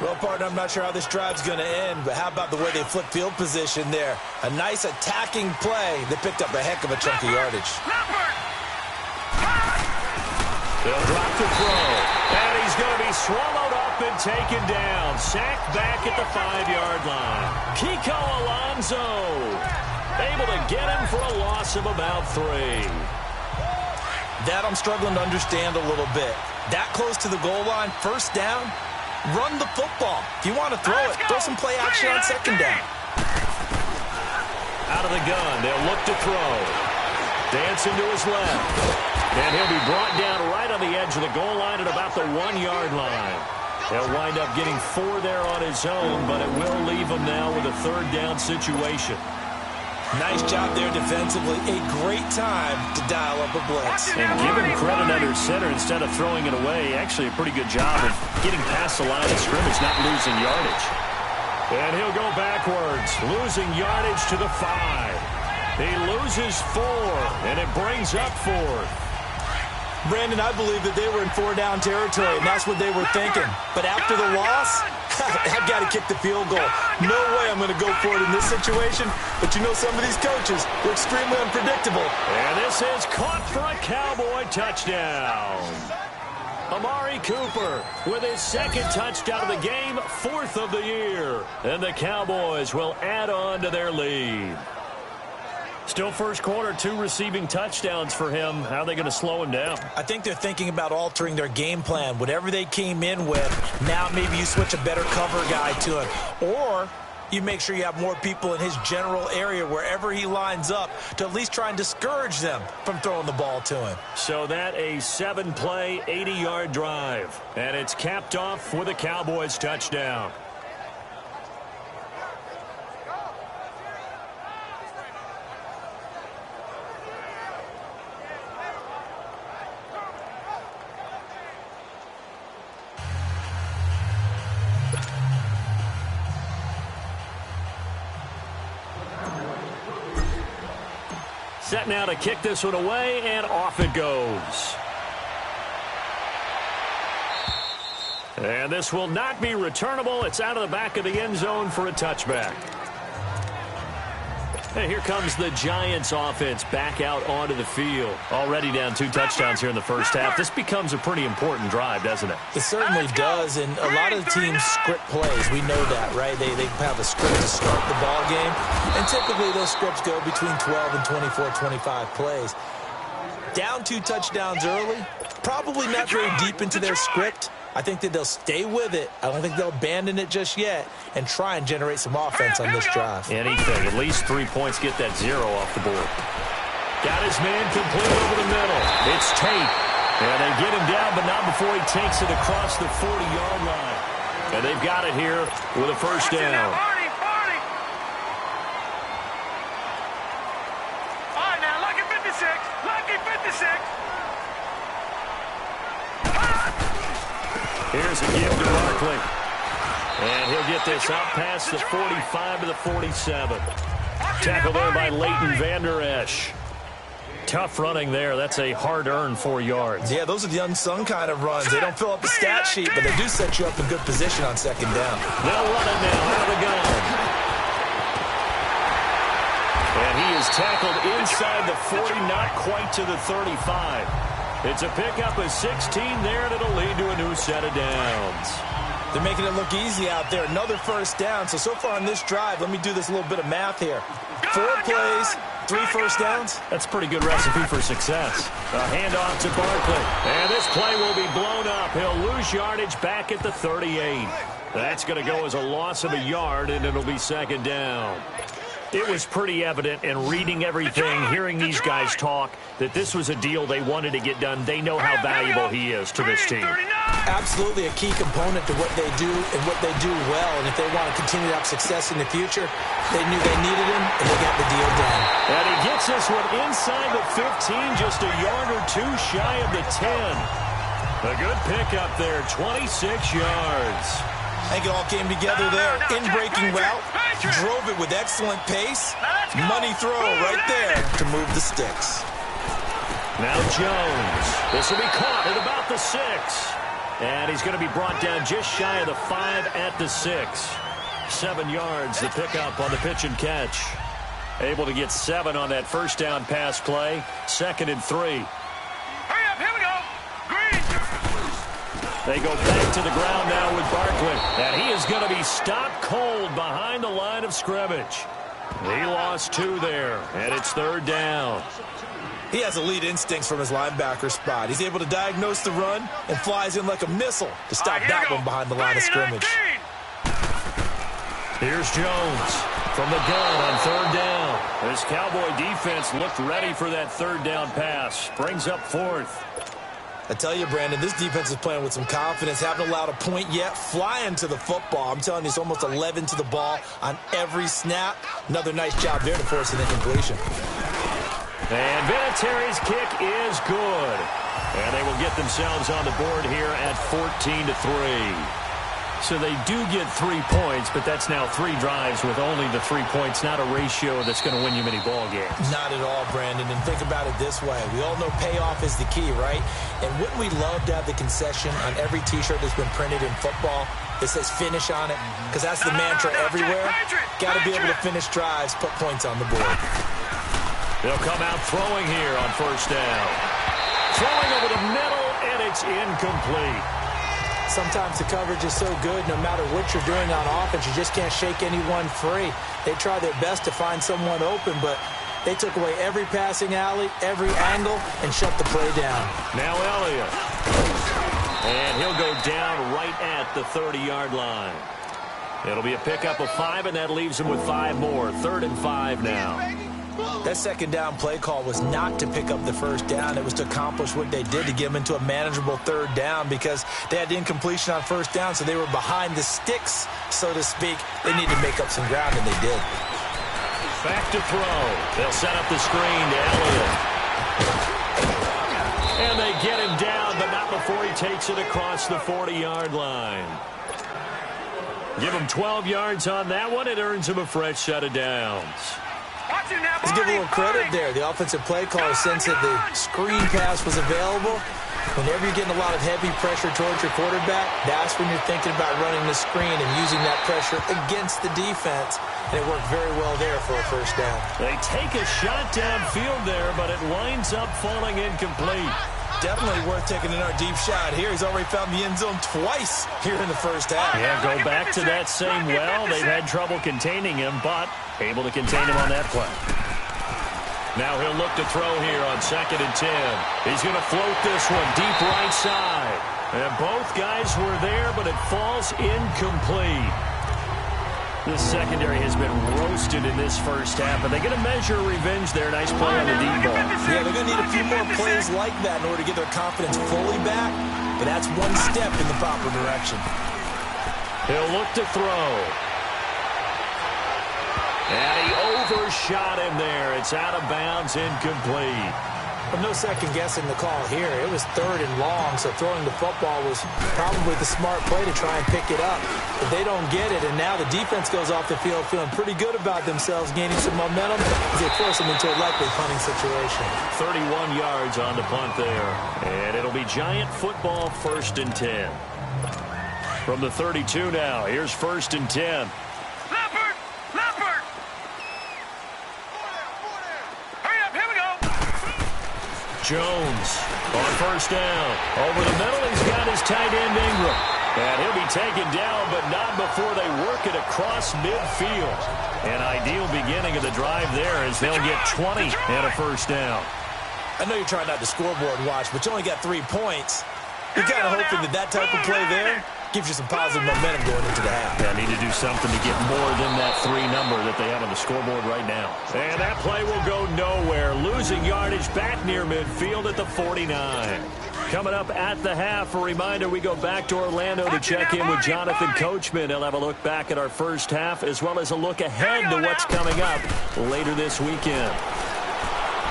Well, partner, I'm not sure how this drive's going to end, but how about the way they flip field position there? A nice attacking play that picked up a heck of a chunk of yardage. They'll drop the throw, and he's going to be swallowed up and taken down. Sacked back at the 5-yard line. Kiko Alonso able to get him for a loss of about 3. That I'm struggling to understand a little bit. That close to the goal line, 1st down, run the football. If you want to throw it, throw some play action on 2nd down. Out of the gun, they'll look to throw. Dancing to his left. And he'll be brought down right on the edge of the goal line at about the 1-yard line. They'll wind up getting 4 there on his own, but it will leave him now with a 3rd down situation. Nice job there defensively. A great time to dial up a blitz. And give him credit under center instead of throwing it away. Actually, a pretty good job of getting past the line of scrimmage, not losing yardage. And he'll go backwards, losing yardage to the 5. He loses 4, and it brings up 4th. Brandon, I believe that they were in 4-down territory, and that's what they were thinking. But after the loss, I've got to kick the field goal. No way I'm going to go for it in this situation. But you know, some of these coaches, they're extremely unpredictable. And this is caught for a Cowboy touchdown. Amari Cooper with his 2nd touchdown of the game, 4th of the year. And the Cowboys will add on to their lead. Still first quarter, 2 receiving touchdowns for him. How are they going to slow him down? I think they're thinking about altering their game plan. Whatever they came in with, now maybe you switch a better cover guy to him. Or you make sure you have more people in his general area wherever he lines up to at least try and discourage them from throwing the ball to him. So that a 7-play, 80-yard drive. And it's capped off with a Cowboys touchdown. Set now to kick this one away, and off it goes. And this will not be returnable. It's out of the back of the end zone for a touchback. And here comes the Giants offense back out onto the field. Already down 2 touchdowns here in the first half. This becomes a pretty important drive, doesn't it? It certainly does, and a lot of the teams script plays. We know that, right? They have a script to start the ball game, and typically those scripts go between 12 and 24, 25 plays. Down 2 touchdowns early, probably not very deep into their script. I think that they'll stay with it. I don't think they'll abandon it just yet and try and generate some offense on this drive. Anything. At least 3 points. Get that 0 off the board. Got his man complete over the middle. It's Tate. And they get him down, but not before he takes it across the 40-yard line. And they've got it here with a first down. All right, now, lucky 56. Lucky 56. Here's a give to Barkley. And he'll get this out past the 45 to the 47. Tackled there by Leighton Vander Esch. Tough running there. That's a hard-earned 4 yards. Yeah, those are the unsung kind of runs. They don't fill up the stat sheet, but they do set you up in good position on second down. They'll run it now out of the gun. And he is tackled inside the 40, not quite to the 35. It's a pickup of 16 there, and it'll lead to a new set of downs. They're making it look easy out there. Another first down. So far on this drive, let me do this little bit of math here. 4 plays, 3 first downs. That's a pretty good recipe for success. A handoff to Barkley. And this play will be blown up. He'll lose yardage back at the 38. That's going to go as a loss of a yard, and it'll be second down. It was pretty evident in reading everything, hearing these guys talk, that this was a deal they wanted to get done. They know how valuable he is to this team. Absolutely a key component to what they do and what they do well. And if they want to continue to have success in the future, they knew they needed him, and they got the deal done. And he gets this one inside the 15, just a yard or two shy of the 10. A good pickup there, 26 yards. I think it all came together there. In-breaking route, drove it with excellent pace. Money throw right there to move the sticks. Now Jones. This will be caught at about the 6. And he's going to be brought down just shy of the 5 at the 6. 7 yards, the pickup on the pitch and catch. Able to get 7 on that first down pass play. 2nd and 3. Hurry up, here we go. Green. They go back to the ground now with Barkley. And he is going to be stopped cold behind the line of scrimmage. He lost 2 there, and it's 3rd down. He has elite instincts from his linebacker spot. He's able to diagnose the run and flies in like a missile to stop that one behind the line of scrimmage. Here's Jones from the gun on 3rd down. This Cowboy defense looked ready for that 3rd down pass. Brings up 4th. I tell you, Brandon, this defense is playing with some confidence. Haven't allowed a point yet. Flying to the football. I'm telling you, it's almost 11 to the ball on every snap. Another nice job there to force an incompletion. And Vinatieri's kick is good. And they will get themselves on the board here at 14-3. So they do get 3 points, but that's now 3 drives with only the 3 points, not a ratio that's going to win you many ball games. Not at all, Brandon. And think about it this way. We all know payoff is the key, right? And wouldn't we love to have the concession on every T-shirt that's been printed in football that says finish on it? Because that's the mantra everywhere. Got to be able to finish drives, put points on the board. They'll come out throwing here on 1st down. Throwing over the middle, and it's incomplete. Sometimes the coverage is so good, no matter what you're doing on offense, you just can't shake anyone free. They try their best to find someone open, but they took away every passing alley, every angle, and shut the play down. Now Elliott. And he'll go down right at the 30-yard line. It'll be a pickup of 5, and that leaves him with 5 more. 3rd and 5 now. That 2nd down play call was not to pick up the 1st down. It was to accomplish what they did to get them into a manageable 3rd down because they had incompletion on 1st down, so they were behind the sticks, so to speak. They needed to make up some ground, and they did. Back to throw. They'll set up the screen to Elliott. And they get him down, but not before he takes it across the 40-yard line. Give him 12 yards on that one. It earns him a fresh set of downs. Let's give a little credit there. The offensive play caller sensed that the screen pass was available. Whenever you're getting a lot of heavy pressure towards your quarterback, that's when you're thinking about running the screen and using that pressure against the defense. And it worked very well there for a 1st down. They take a shot downfield there, but it winds up falling incomplete. Definitely worth taking another deep shot here. He's already found the end zone twice here in the 1st half. Yeah, go back to that same well. They've had trouble containing him, but able to contain him on that play. Now he'll look to throw here on 2nd and 10. He's going to float this one deep right side. And both guys were there, but it falls incomplete. The secondary has been roasted in this first half, but they get a measure of revenge there. Nice play on the deep ball. Yeah, they're going to need a few more plays like that in order to get their confidence fully back, but that's one step in the proper direction. He'll look to throw. And he overshot him there. It's out of bounds, incomplete. Well, no second-guessing the call here. It was 3rd and long, so throwing the football was probably the smart play to try and pick it up. But they don't get it, and now the defense goes off the field feeling pretty good about themselves, gaining some momentum as they force them into a likely punting situation. 31 yards on the punt there. And it'll be Giant football, 1st and 10. From the 32 now, here's 1st and 10. Jones on 1st down. Over the middle, he's got his tight end Ingram. And he'll be taken down, but not before they work it across midfield. An ideal beginning of the drive there as they'll get 20 and a 1st down. I know you're trying not to scoreboard watch, but you only got 3 points. You're kind of hoping that type of play there gives you some positive momentum going into the half. Yeah, need to do something to get more than that 3 number that they have on the scoreboard right now. And that play will go nowhere. Losing yardage back near midfield at the 49. Coming up at the half, a reminder, we go back to Orlando to check in with Jonathan Coachman. He'll have a look back at our first half as well as a look ahead to what's coming up later this weekend.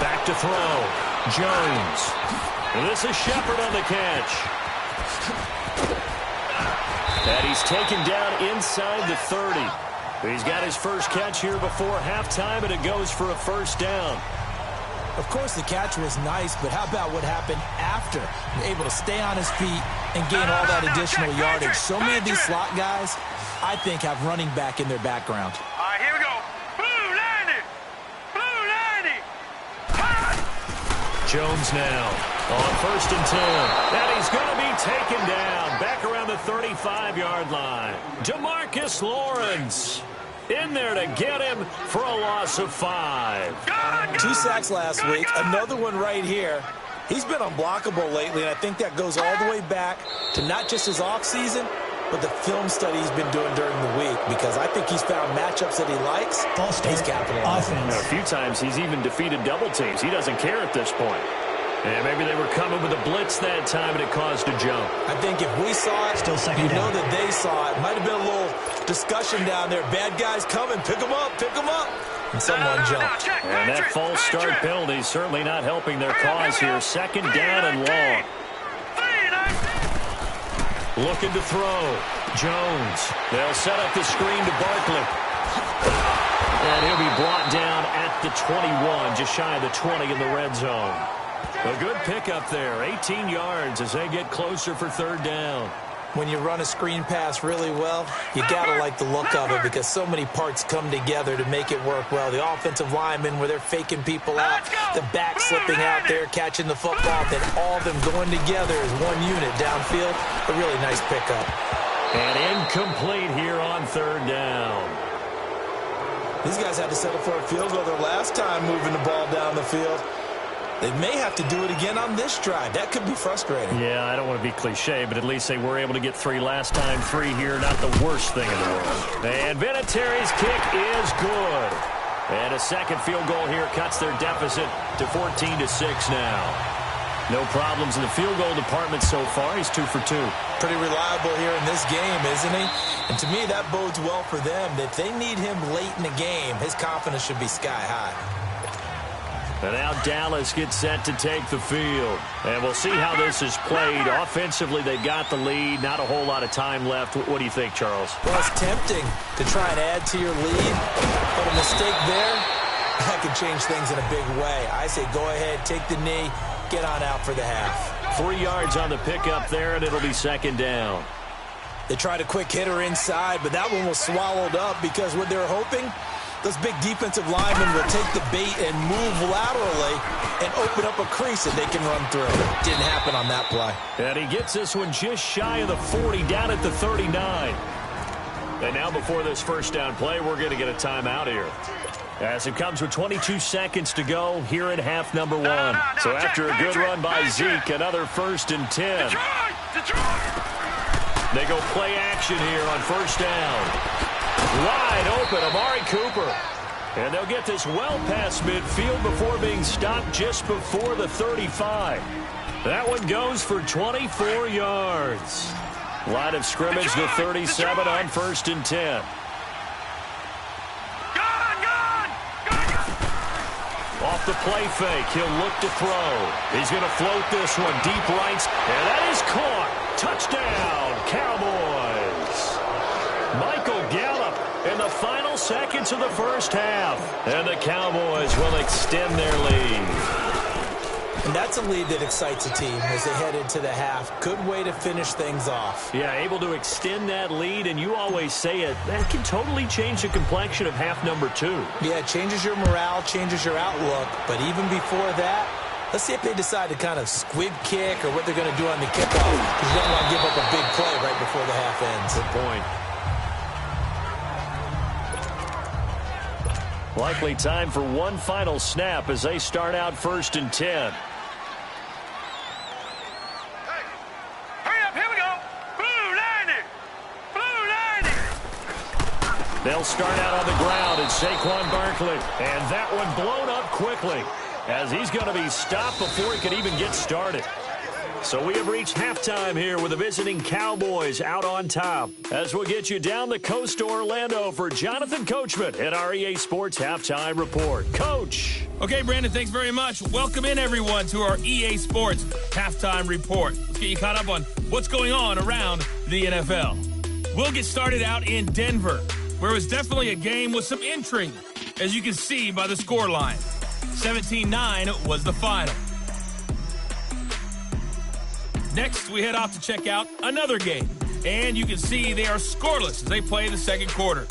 Back to throw. Jones. And this is Shepard on the catch. And he's taken down inside the 30. He's got his first catch here before halftime, and it goes for a 1st down. Of course, the catch was nice, but how about what happened after? You're able to stay on his feet and gain all that additional yardage. So many of these slot guys, I think, have running back in their background. All right, here we go. Blue 90. Blue 90. Jones now on 1st and 10. And he's going to be taken down back around the 35-yard line. DeMarcus Lawrence in there to get him for a loss of 5. 2 sacks last week, another one right here. He's been unblockable lately, and I think that goes all the way back to not just his offseason, but the film study he's been doing during the week, because I think he's found matchups that he likes. He's capitalizing. A few times he's even defeated double teams. He doesn't care at this point. And maybe they were coming with a blitz that time, and it caused a jump. I think if we saw it, Still second you know down. that they saw it. Might have been a little discussion down there. Bad guys coming. Pick them up. Pick them up. And someone jumped. And that false start penalty certainly not helping their cause here. 2nd down and long. Looking to throw. Jones. They'll set up the screen to Barkley. And he'll be brought down at the 21, just shy of the 20 in the red zone. A good pickup there, 18 yards as they get closer for 3rd down. When you run a screen pass really well, you got to like the look of it because so many parts come together to make it work well. The offensive linemen where they're faking people out, the back slipping out there, catching the football, then all of them going together as one unit downfield. A really nice pickup. And incomplete here on 3rd down. These guys had to settle for a field goal their last time moving the ball down the field. They may have to do it again on this drive. That could be frustrating. Yeah, I don't want to be cliche, but at least they were able to get 3 last time. 3 here, not the worst thing in the world. And Vinatieri's kick is good. And a second field goal here cuts their deficit to 14-6 now. No problems in the field goal department so far. He's 2 for 2. Pretty reliable here in this game, isn't he? And to me, that bodes well for them. If they need him late in the game, his confidence should be sky high. And now Dallas gets set to take the field. And we'll see how this is played. Offensively, they've got the lead. Not a whole lot of time left. What do you think, Charles? Well, it's tempting to try and add to your lead, but a mistake there, that could change things in a big way. I say go ahead, take the knee, get on out for the half. 3 yards on the pickup there, and it'll be 2nd down. They tried a quick hitter inside, but that one was swallowed up because what they're hoping, those big defensive linemen will take the bait and move laterally and open up a crease that they can run through. Didn't happen on that play. And he gets this one just shy of the 40, down at the 39. And now before this first down play, we're going to get a timeout here. As it comes with 22 seconds to go here in half number 1. So after a good run by Zeke, another 1st and 10. They go play action here on 1st down. Wide open, Amari Cooper. And they'll get this well past midfield before being stopped just before the 35. That one goes for 24 yards. Line of scrimmage, the 37 on 1st and 10. Off the play fake, he'll look to throw. He's going to float this one deep right, and that is caught. Touchdown, Cowboys. Michael Gallup in the final seconds of the first half. And the Cowboys will extend their lead. And that's a lead that excites a team as they head into the half. Good way to finish things off. Yeah, able to extend that lead, and you always say it, that can totally change the complexion of half number 2. Yeah, it changes your morale, changes your outlook. But even before that, let's see if they decide to kind of squib kick or what they're going to do on the kickoff. Because you don't want to give up a big play right before the half ends. Good point. Likely time for one final snap as they start out 1st and 10. They'll start out on the ground at Saquon Barkley. And that one blown up quickly as he's going to be stopped before he can even get started. So we have reached halftime here with the visiting Cowboys out on top. As we'll get you down the coast to Orlando for Jonathan Coachman at our EA Sports Halftime Report. Coach. Okay, Brandon, thanks very much. Welcome in, everyone, to our EA Sports Halftime Report. Let's get you caught up on what's going on around the NFL. We'll get started out in Denver, where it was definitely a game with some intrigue, as you can see by the scoreline. 17-9 was the final. Next, we head off to check out another game, and you can see they are scoreless as they play the second quarter.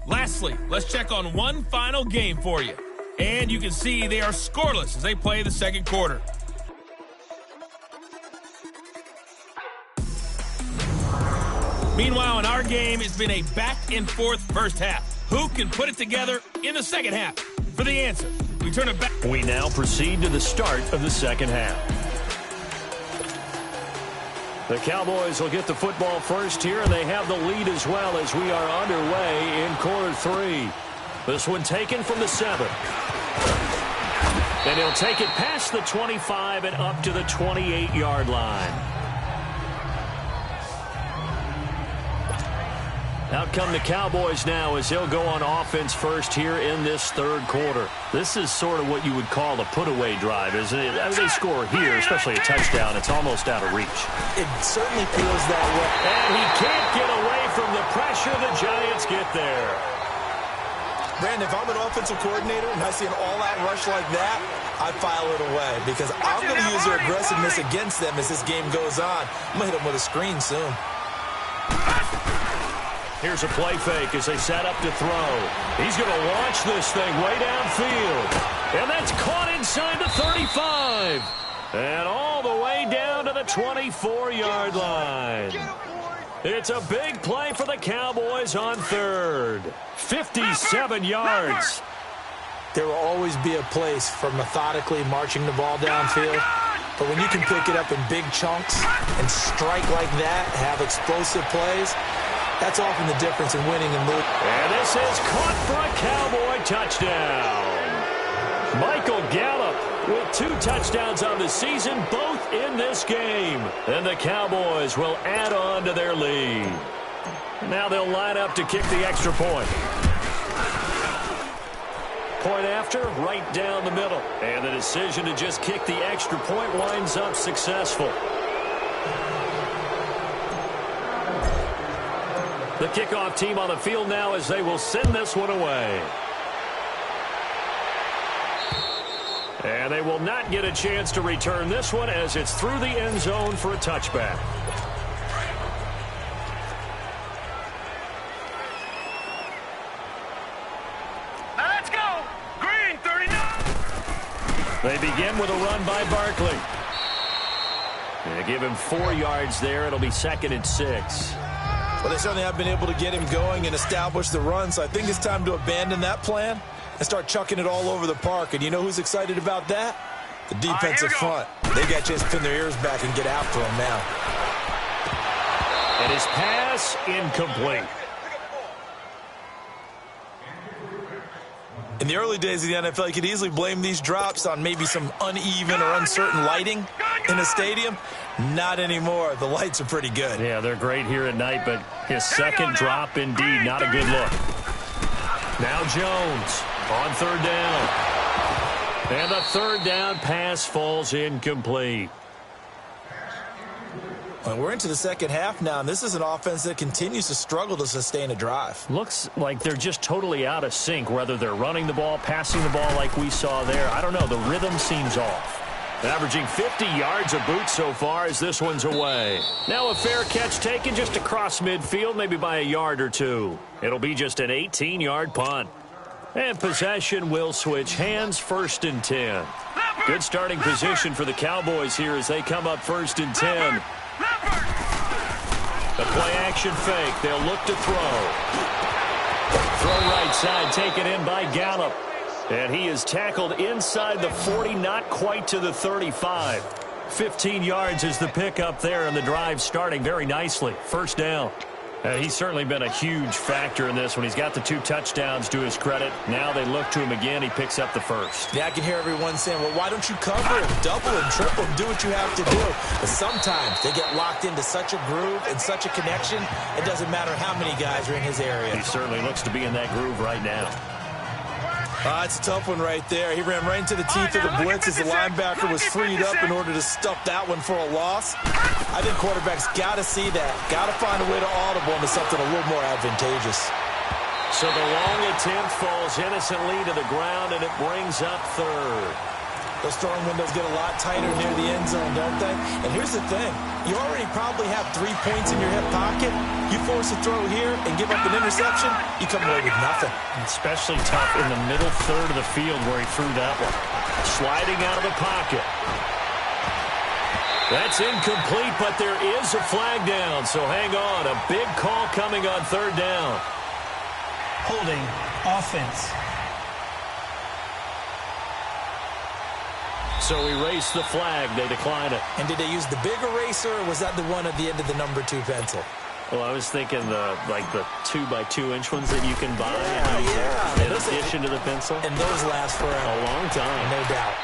Lastly, let's check on one final game for you, and you can see they are scoreless as they play the second quarter. Meanwhile, in our game, it's been a back-and-forth first half. Who can put it together in the second half? For the answer, we turn it back. We now proceed to the start of the second half. The Cowboys will get the football first here, and they have the lead as well as we are underway in quarter 3. This one taken from the 7. And he'll take it past the 25 and up to the 28-yard line. Out come the Cowboys now as they'll go on offense first here in this third quarter. This is sort of what you would call a put-away drive, isn't it? As they score here, especially a touchdown, it's almost out of reach. It certainly feels that way. And he can't get away from the pressure. The Giants get there. Brandon, if I'm an offensive coordinator and I see an all-out rush like that, I file it away because I'm going to use their aggressiveness against them as this game goes on. I'm going to hit them with a screen soon. Here's a play fake as they set up to throw. He's going to launch this thing way downfield. And that's caught inside the 35. And all the way down to the 24-yard line. It's a big play for the Cowboys on third. 57 yards. There will always be a place for methodically marching the ball downfield. But when you can pick it up in big chunks and strike like that, have explosive plays, that's often the difference in winning and losing. And this is caught for a Cowboy touchdown. Michael Gallup with 2 touchdowns on the season, both in this game. And the Cowboys will add on to their lead. Now they'll line up to kick the extra point. Point after, right down the middle. And the decision to just kick the extra point winds up successful. The kickoff team on the field now as they will send this one away. And they will not get a chance to return this one as it's through the end zone for a touchback. Let's go! Green 39! They begin with a run by Barkley. They give him 4 yards there. It'll be 2nd and 6. Well, they certainly have been able to get him going and establish the run, so I think it's time to abandon that plan and start chucking it all over the park. And you know who's excited about that? The defensive front. They got a chance to pin their ears back and get after him now. And his pass incomplete. In the early days of the NFL, you could easily blame these drops on maybe some uneven or uncertain lighting in a stadium. Not anymore. The lights are pretty good. Yeah, they're great here at night, but his second drop, indeed, not a good look. Now Jones on third down. And the third down pass falls incomplete. Well, we're into the second half now, and this is an offense that continues to struggle to sustain a drive. Looks like they're just totally out of sync, whether they're running the ball, passing the ball like we saw there. I don't know. The rhythm seems off. Averaging 50 yards a boot so far as this one's away. Now a fair catch taken just across midfield, maybe by a yard or two. It'll be just an 18-yard punt. And possession will switch hands, 1st and 10. Good starting position for the Cowboys here as they come up 1st and 10. The play-action fake. They'll look to throw. Throw right side, taken in by Gallup. And he is tackled inside the 40, not quite to the 35. 15 yards is the pickup there, and the drive starting very nicely. 1st down. He's certainly been a huge factor in this one. He's got the 2 touchdowns to his credit. Now they look to him again. He picks up the 1st. Yeah, I can hear everyone saying, well, why don't you cover him, double him, triple him, do what you have to do. But sometimes they get locked into such a groove and such a connection, it doesn't matter how many guys are in his area. He certainly looks to be in that groove right now. It's a tough one right there. He ran right into the teeth of the blitz as the linebacker was freed up in order to stuff that one for a loss. I think quarterbacks got to see that. Got to find a way to audible into something a little more advantageous. So the long attempt falls innocently to the ground, and it brings up 3rd. Those throwing windows get a lot tighter near the end zone, don't they? And here's the thing. You already probably have 3 points in your hip pocket. You force a throw here and give up an interception, you come away with nothing. Especially tough in the middle third of the field where he threw that one. Sliding out of the pocket. That's incomplete, but there is a flag down, so hang on. A big call coming on 3rd down. Holding offense. So erase the flag. They decline it. And did they use the big eraser, or was that the one at the end of the number 2 pencil? Well, I was thinking the 2x2-inch ones that you can buy in addition to the pencil. And those last for a long time. No doubt.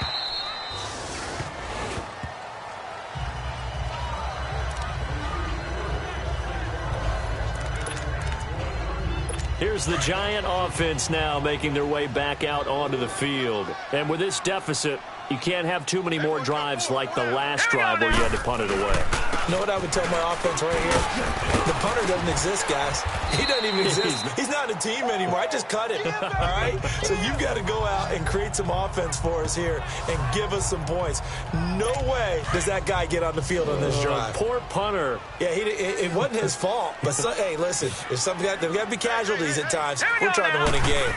Here's the Giant offense now making their way back out onto the field. And with this deficit, you can't have too many more drives like the last drive where you had to punt it away. You know what I would tell my offense right here? The punter doesn't exist, guys. He doesn't even exist. He's not a team anymore. I just cut it, all right? So you've got to go out and create some offense for us here and give us some points. No way does that guy get on the field on this drive. Poor punter. Yeah, it wasn't his fault. But, hey, listen, there's got to be casualties at times. We're trying to win a game.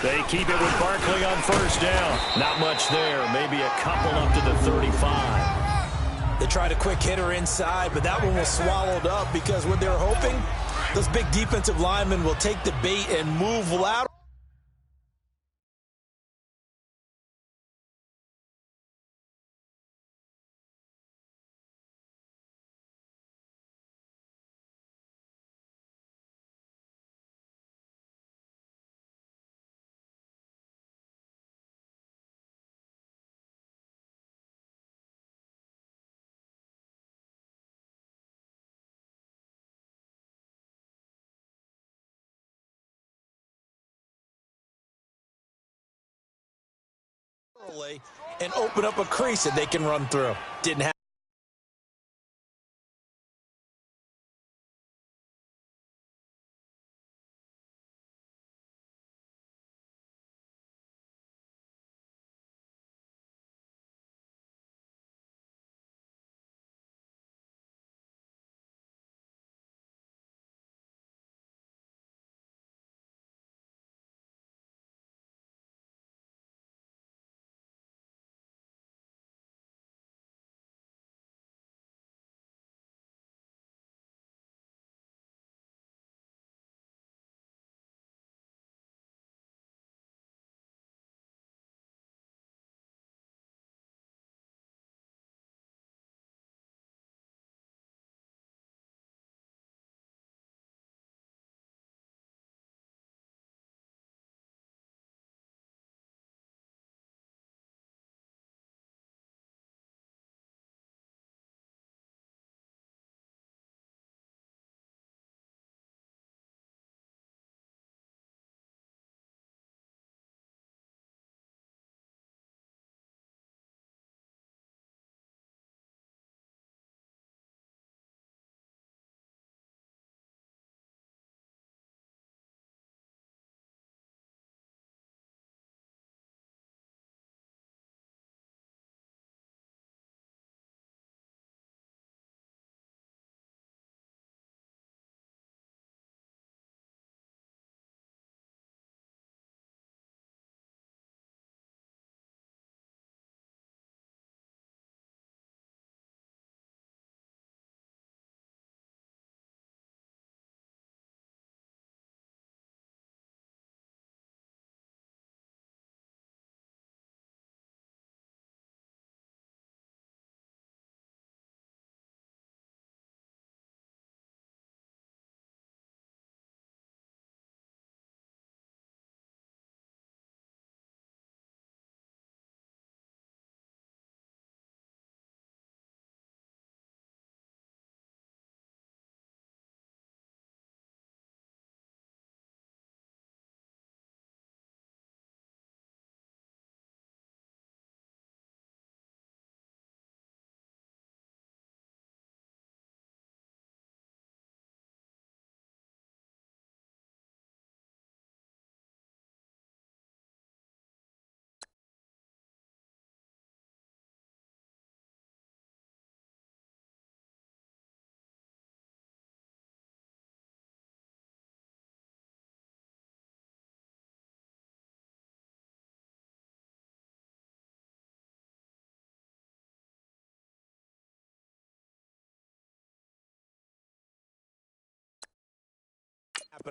They keep it with Barkley on 1st down. Not much there. Maybe a couple up to the 35. They tried a quick hitter inside, but that one was swallowed up because what they were hoping, those big defensive linemen will take the bait and move lateral. And open up a crease that they can run through. Didn't happen.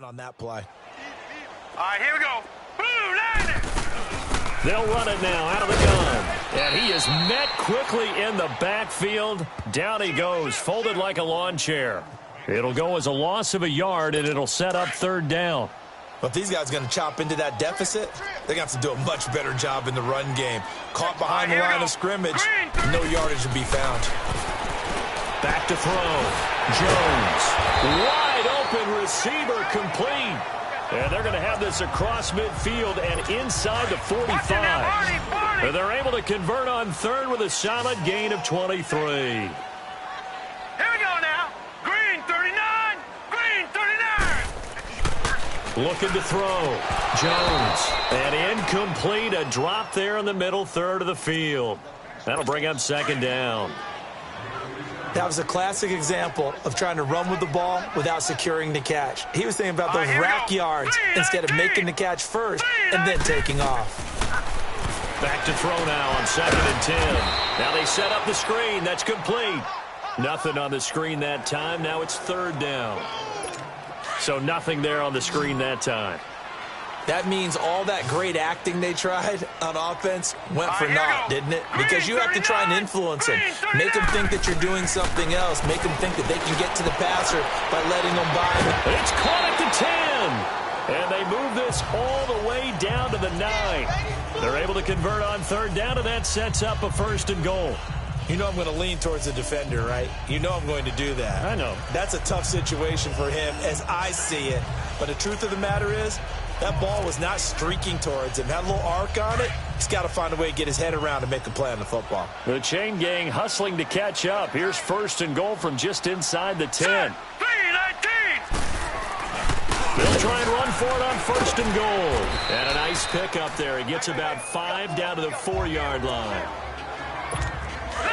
on that play. All right, here we go. Boom, line it. They'll run it now out of the gun. And he is met quickly in the backfield. Down he goes, folded like a lawn chair. It'll go as a loss of a yard, and it'll set up third down. But if these guys are going to chop into that deficit, they're going to have to do a much better job in the run game. Caught behind the line of scrimmage, no yardage to be found. Back to throw. Jones. Wide open receiver complete. And they're going to have this across midfield and inside the 45. And they're able to convert on third with a solid gain of 23. Here we go now. Green 39. Green 39. Looking to throw. Jones. And incomplete. A drop there in the middle third of the field. That'll bring up second down. That was a classic example of trying to run with the ball without securing the catch. He was thinking about those rack yards instead of making the catch first and then taking off. Back to throw now on 2nd and 10. Now they set up the screen. That's complete. Nothing on the screen that time. Now it's third down. So nothing there on the screen that time. That means all that great acting they tried on offense went for naught, didn't it? Because you have to try and influence them. Make them think that you're doing something else. Make them think that they can get to the passer by letting them by. It's caught at the 10. And they move this all the way down to the 9. They're able to convert on third down, and that sets up a 1st and goal. You know I'm going to lean towards the defender, right? You know I'm going to do that. I know. That's a tough situation for him as I see it. But the truth of the matter is, that ball was not streaking towards him. Had a little arc on it. He's got to find a way to get his head around and make a play on the football. The chain gang hustling to catch up. Here's 1st and goal from just inside the 10. They'll try and run for it on 1st and goal. And a nice pickup there. He gets about 5 down to the 4-yard line.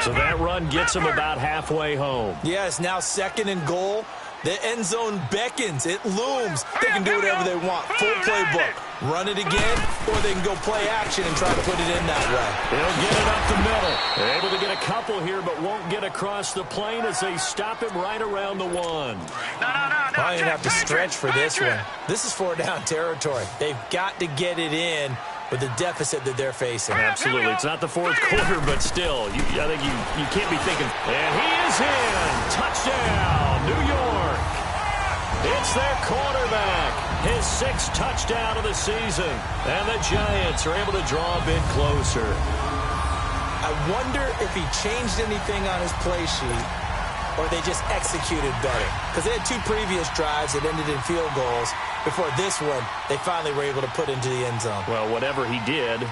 So that run gets him about halfway home. Yeah, it's now 2nd and goal. The end zone beckons. It looms. They can do whatever they want. Full playbook. Run it again, or they can go play action and try to put it in that way. They'll get it up the middle. They're able to get a couple here, but won't get across the plane as they stop him right around the 1. Probably going to have to stretch for this one. This is 4-down territory. They've got to get it in with the deficit that they're facing. Absolutely. It's not the 4th quarter, but still, I think you can't be thinking. And he is in. Touchdown, New York. It's their quarterback. His 6th touchdown of the season. And the Giants are able to draw a bit closer. I wonder if he changed anything on his play sheet or they just executed better. Because they had 2 previous drives that ended in field goals. Before this one, they finally were able to put into the end zone. Well, whatever he did,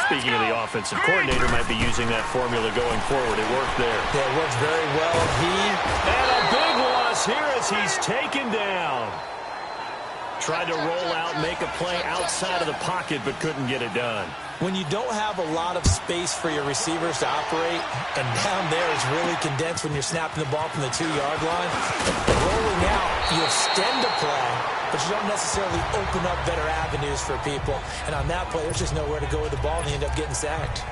speaking of the offensive coordinator, might be using that formula going forward. It worked there. Yeah, it works very well. And a big loss here as he's taken down. Tried to roll out, make a play outside of the pocket, but couldn't get it done. When you don't have a lot of space for your receivers to operate, and down there is really condensed when you're snapping the ball from the 2-yard line, rolling out, you extend the play, but you don't necessarily open up better avenues for people. And on that play, there's just nowhere to go with the ball, and they end up getting sacked.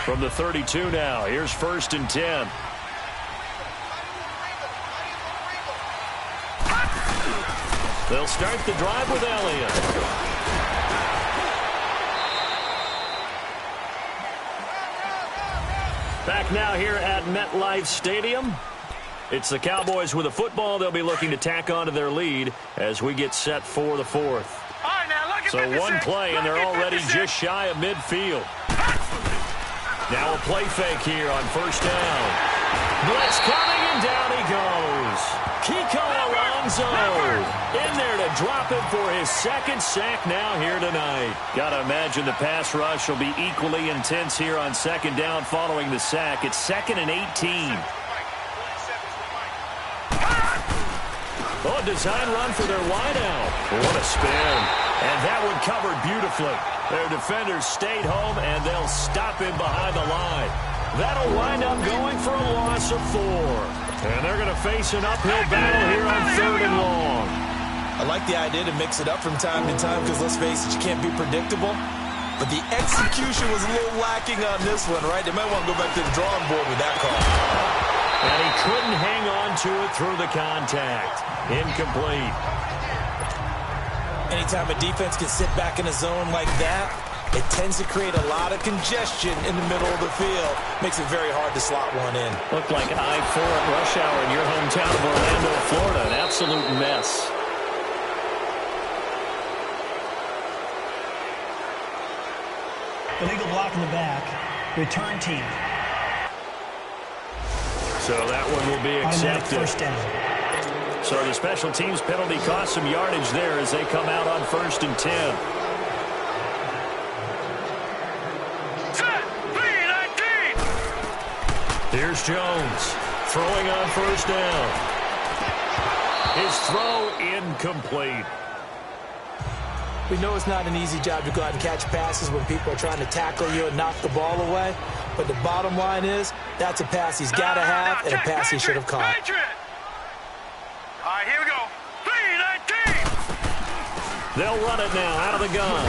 From the 32 now, here's 1st and 10. They'll start the drive with Elliott. Back now here at MetLife Stadium. It's the Cowboys with a football. They'll be looking to tack on to their lead as we get set for the 4th. So one play, and they're already just shy of midfield. Now a play fake here on 1st down. Blitz coming, and down he goes. Kiko Alonso in there to drop him for his 2nd sack now here tonight. Gotta imagine the pass rush will be equally intense here on 2nd down following the sack. It's 2nd and 18. Oh, a design run for their wideout. What a spin. And that one covered beautifully. Their defenders stayed home, and they'll stop him behind the line. That'll wind up going for a loss of 4. And they're going to face an uphill battle here on 3rd and long. I like the idea to mix it up from time to time because, let's face it, you can't be predictable. But the execution was a little lacking on this one, right? They might want to go back to the drawing board with that call. And he couldn't hang on to it through the contact. Incomplete. Anytime a defense can sit back in a zone like that, it tends to create a lot of congestion in the middle of the field. Makes it very hard to slot one in. Looked like I-4 at rush hour in your hometown of Orlando, Florida. An absolute mess. Illegal block in the back. Return team. So that one will be accepted. First down. So the special teams penalty cost some yardage there as they come out on 1st and 10. Set. 3-19. Here's Jones throwing on 1st down. His throw incomplete. We know it's not an easy job to go out and catch passes when people are trying to tackle you and knock the ball away. But the bottom line is, that's a pass he's got to have and a pass he should have caught. All right, here we go. 3-19. They'll run it now out of the gun.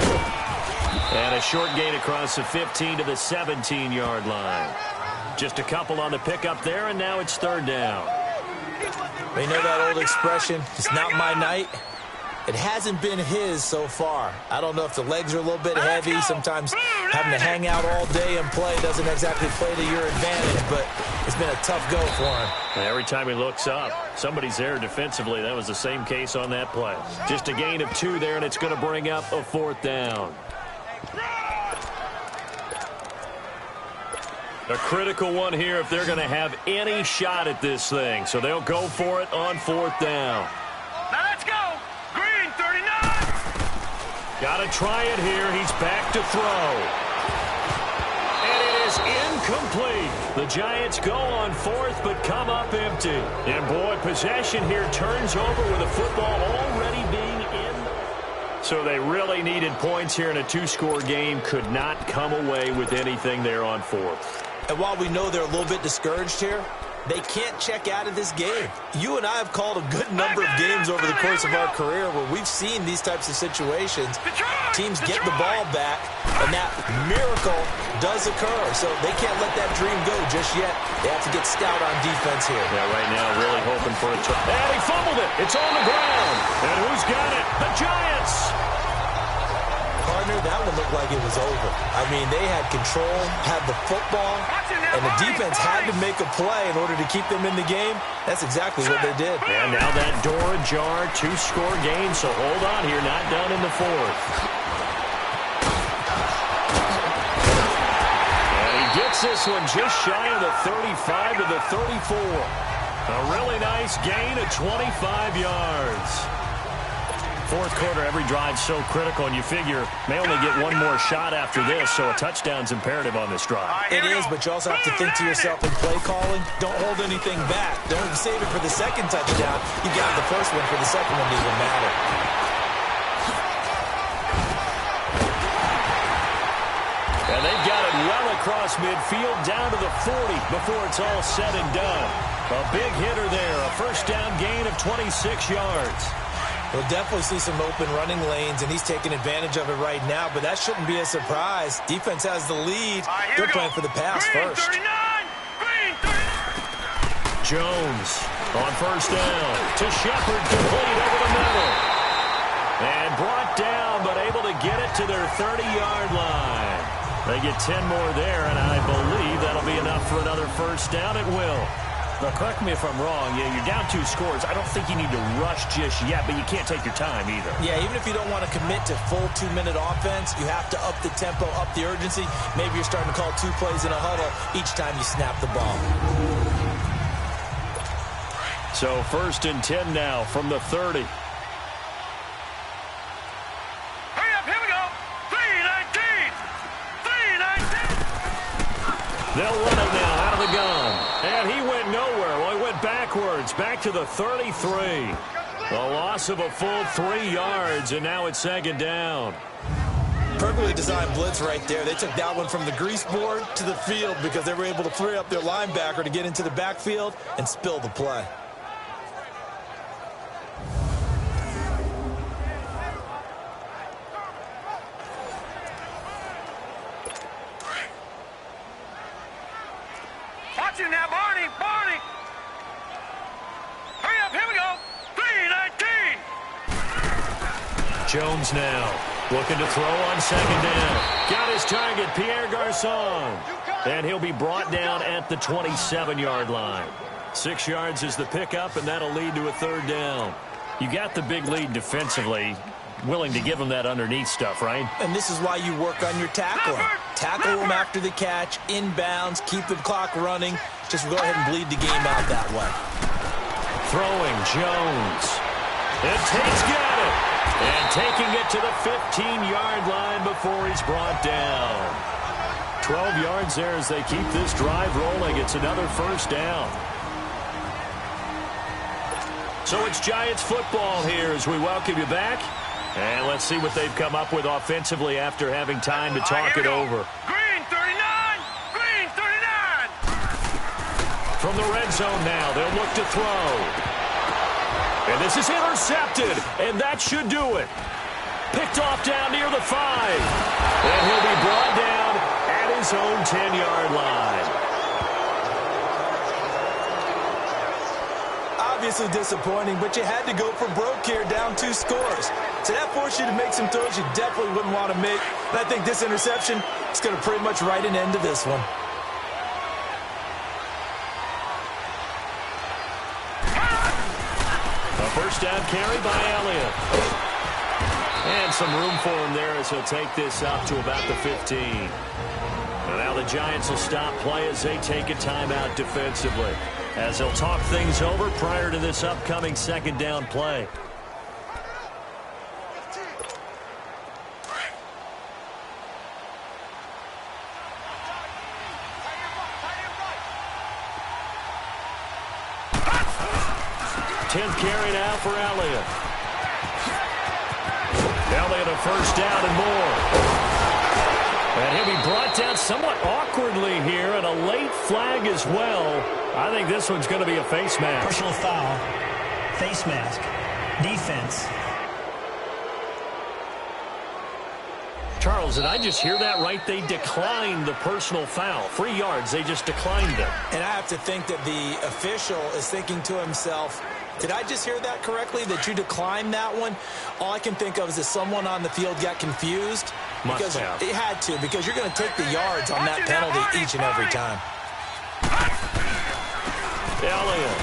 And a short gain across the 15 to the 17-yard line. Just a couple on the pickup there, and now it's 3rd down. They know that old expression, it's not my night. It hasn't been his so far. I don't know if the legs are a little bit heavy. Sometimes having to hang out all day and play doesn't exactly play to your advantage, but it's been a tough go for him. And every time he looks up, somebody's there defensively. That was the same case on that play. Just a gain of 2 there, and it's going to bring up a 4th down. A critical one here if they're going to have any shot at this thing. So they'll go for it on 4th down. Now let's go. Green, 39. Got to try it here. He's back to throw. And it is incomplete. The Giants go on 4th but come up empty. And boy, possession here turns over with the football already being in. So they really needed points here in a 2-score game. Could not come away with anything there on 4th. And while we know they're a little bit discouraged here, they can't check out of this game. You and I have called a good number of games over the course of our career where we've seen these types of situations. Teams get the ball back, and that miracle does occur. So they can't let that dream go just yet. They have to get stout on defense here. Yeah, right now really hoping for a try. And he fumbled it. It's on the ground. And who's got it? The Giants. Partner, that one looked like it was over. I mean, they had control, had the football, and the defense had to make a play in order to keep them in the game. That's exactly what they did. And now that door ajar, 2-score game, so hold on here, not done in the 4th. And he gets this one just shy of the 35 to the 34. A really nice gain of 25 yards. 4th quarter, every drive so critical, and you figure may only get one more shot after this, so a touchdown's imperative on this drive. It is, but you also have to think to yourself in play calling, don't hold anything back. Don't save it for the second touchdown. You got the first one for the second one to even matter. And they've got it well across midfield, down to the 40 before it's all said and done. A big hitter there, a 1st down gain of 26 yards. We'll definitely see some open running lanes, and he's taking advantage of it right now, but that shouldn't be a surprise. Defense has the lead. They're playing for the pass first. Jones on 1st down to Shepard, complete over the middle. And brought down, but able to get it to their 30-yard line. They get 10 more there, and I believe that'll be enough for another 1st down. It will. Now, correct me if I'm wrong. Yeah, you're down 2 scores. I don't think you need to rush just yet, but you can't take your time either. Yeah, even if you don't want to commit to full 2-minute offense, you have to up the tempo, up the urgency. Maybe you're starting to call 2 plays in a huddle each time you snap the ball. So 1st and 10 now from the 30. Hurry up, here we go. 3-19. 3-19. They'll run it now out of the gun. And he went nowhere. Well, he went backwards, back to the 33. A loss of a full 3 yards, and now it's 2nd down. Perfectly designed blitz right there. They took that one from the grease board to the field because they were able to free up their linebacker to get into the backfield and spill the play. Watch it now, Barney. Barney. Jones now. Looking to throw on second down. Got his target, Pierre Garçon. And he'll be brought down at the 27-yard line. 6 yards is the pickup, and that'll lead to a third down. You got the big lead defensively. Willing to give him that underneath stuff, right? And this is why you work on your tackling. Tackle him after the catch, inbounds, keep the clock running. Just go ahead and bleed the game out that way. Throwing, Jones. And Tate's got it. And taking it to the 15-yard line before he's brought down. 12 yards there as they keep this drive rolling. It's another first down. So it's Giants football here as we welcome you back. And let's see what they've come up with offensively after having time to talk it over. Green 39! Green 39! From the red zone now, they'll look to throw. And this is intercepted, and that should do it. Picked off down near the 5. And he'll be brought down at his own 10-yard line. Obviously disappointing, but you had to go for broke here, down 2 scores. So that forced you to make some throws you definitely wouldn't want to make. And I think this interception is going to pretty much write an end to this one. A first down carry by Elliott. And some room for him there as he'll take this up to about the 15. And now the Giants will stop play as they take a timeout defensively, as they'll talk things over prior to this upcoming second down play. Tenth carry now for Elliott. Elliott a first down and more. And he'll be brought down somewhat awkwardly here, and a late flag as well. I think this one's going to be a face mask. Personal foul, face mask, defense. Charles, did I just hear that right? They declined the personal foul. 3 yards, they just declined it. And I have to think that the official is thinking to himself, did I just hear that correctly, that you declined that one? All I can think of is that someone on the field got confused. Must have. It had to, because you're going to take the yards on that penalty each and every time. Elliott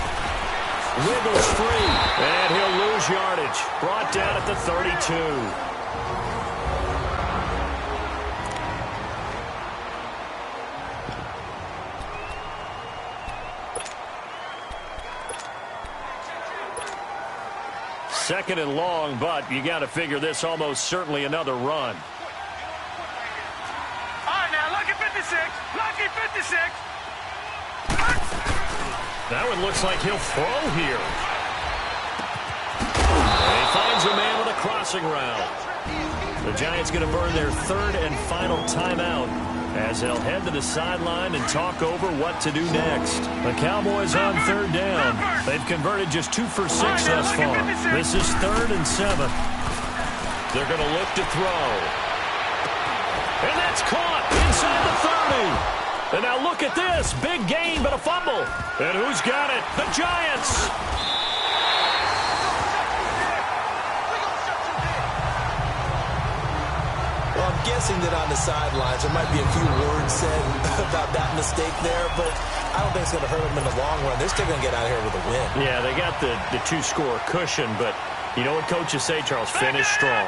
wiggles free, and he'll lose yardage. Brought down at the 32. Second and long, but you got to figure this almost certainly another run. All right, now, lucky 56. Lucky 56. That one looks like he'll throw here. And he finds a man with a crossing route. The Giants going to burn their third and final timeout as they'll head to the sideline and talk over what to do next. The Cowboys on third down. They've converted just 2 for 6 thus far. This is 3rd and 7. They're going to look to throw. And that's caught inside the 30. And now look at this. Big gain, but a fumble. And who's got it? The Giants. Well, I'm guessing that on the sidelines there might be a few words said about that mistake there, but I don't think it's going to hurt them in the long run. They're still going to get out of here with a win. Yeah, they got the 2-score cushion, but you know what coaches say, Charles? Finish strong.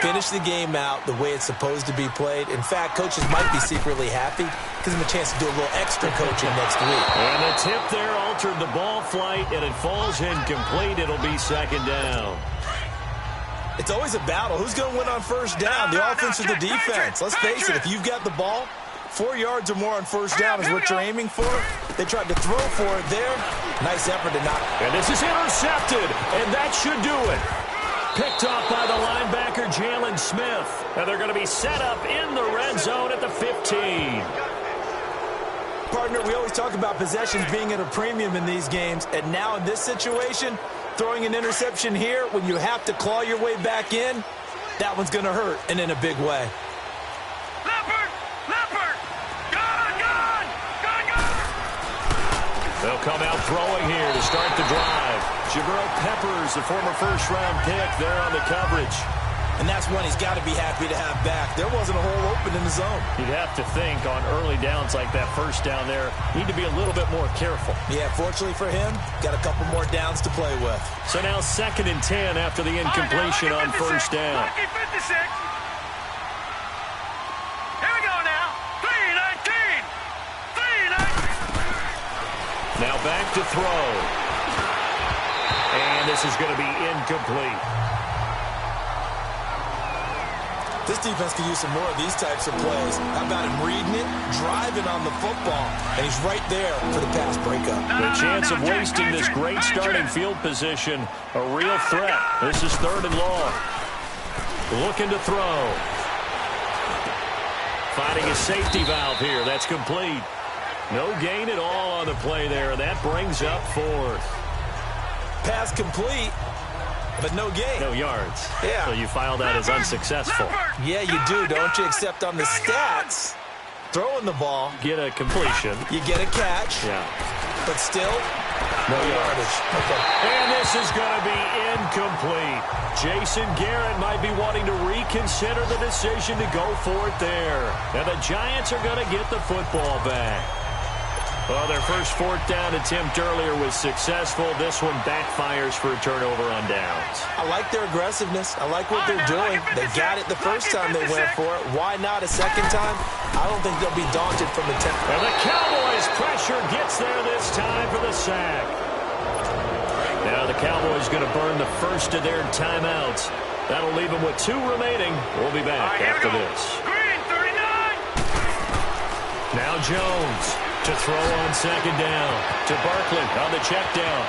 Finish the game out the way it's supposed to be played. In fact, coaches might be secretly happy. Gives them a chance to do a little extra coaching next week. And the tip there altered the ball flight, and it falls incomplete. It'll be second down. It's always a battle. Who's going to win on first down, the offense or the defense? Let's face it, if you've got the ball, 4 yards or more on first down is what you're aiming for. They tried to throw for it there. Nice effort to knock. And this is intercepted, and that should do it. Picked off by the linebacker, Jalen Smith. And they're going to be set up in the red zone at the 15. Partner, we always talk about possessions being at a premium in these games, and now in this situation, throwing an interception here when you have to claw your way back in, that one's going to hurt, and in a big way. Leopard! Leopard! Gone! Gone! Gone! Gone! They'll come out throwing here to start the drive. Jabril Peppers, the former first-round pick, there on the coverage. and that's one he's got to be happy to have back. There wasn't a hole open in the zone. You'd have to think on early downs like that first down there, need to be a little bit more careful. Yeah, fortunately for him, got a couple more downs to play with. So now 2nd and 10 after the incompletion on first down. Lucky 56. Here we go now. 3-19. 3-19. Now back to throw. And this is going to be incomplete. This defense could use some more of these types of plays. How about him reading it, driving on the football, and he's right there for the pass breakup. The chance of wasting this great starting field position, a real threat. This is 3rd and long. Looking to throw. Finding a safety valve here. That's complete. No gain at all on the play there. That brings up 4th. Pass complete, but no gain. No yards. Yeah. So you file that as unsuccessful. Yeah, you do, don't you? Except on the stats, throwing the ball, Get a completion. you get a catch, Yeah. but still, no yardage. Okay. And this is going to be incomplete. Jason Garrett might be wanting to reconsider the decision to go for it there. And the Giants are going to get the football back. Well, their first 4th down attempt earlier was successful. This one backfires for a turnover on downs. I like their aggressiveness. I like what they're doing. They got it the first time they went for it. Why not a second time? I don't think they'll be daunted from the attempt. And the Cowboys' pressure gets there this time for the sack. Now the Cowboys going to burn the first of their timeouts. That'll leave them with 2 remaining. We'll be back after this. Green 39. Now Jones to throw on 2nd down. To Barkley on the check down.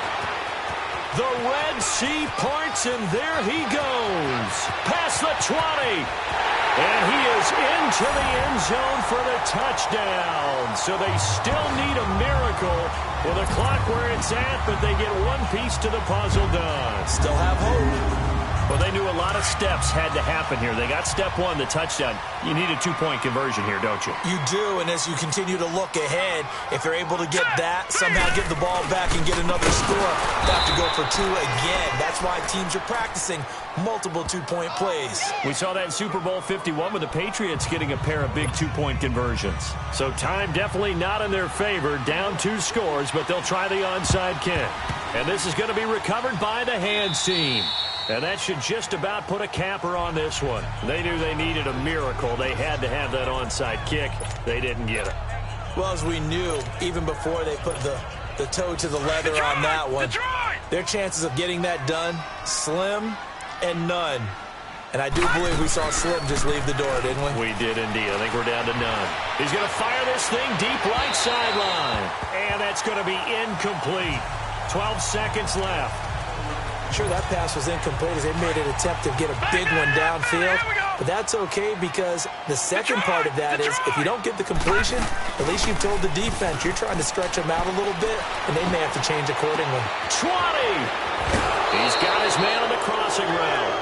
The Red Sea parts, and there he goes. Past the 20. And he is into the end zone for the touchdown. So they still need a miracle with the clock where it's at, but they get one piece to the puzzle done. Still have hope. Well, they knew a lot of steps had to happen here. They got step 1, the touchdown. You need a 2-point conversion here, don't you? You do, and as you continue to look ahead, if they're able to get that, somehow get the ball back and get another score, they have to go for 2 again. That's why teams are practicing multiple 2-point plays. We saw that in Super Bowl 51 with the Patriots getting a pair of big 2-point conversions. So time definitely not in their favor. Down 2 scores, but they'll try the onside kick. And this is going to be recovered by the hands team. And that should just about put a capper on this one. They knew they needed a miracle. They had to have that onside kick. They didn't get it. Well, as we knew, even before they put the toe to the leather on that one, their chances of getting that done, slim and none. And I do believe we saw Slim just leave the door, didn't we? We did indeed. I think we're down to none. He's going to fire this thing deep right sideline. And that's going to be incomplete. 12 seconds left. Sure, that pass was incomplete as they made an attempt to get a big one downfield. But that's okay because the second part of that is if you don't get the completion, at least you've told the defense you're trying to stretch them out a little bit, and they may have to change accordingly. 20! He's got his man on the crossing route.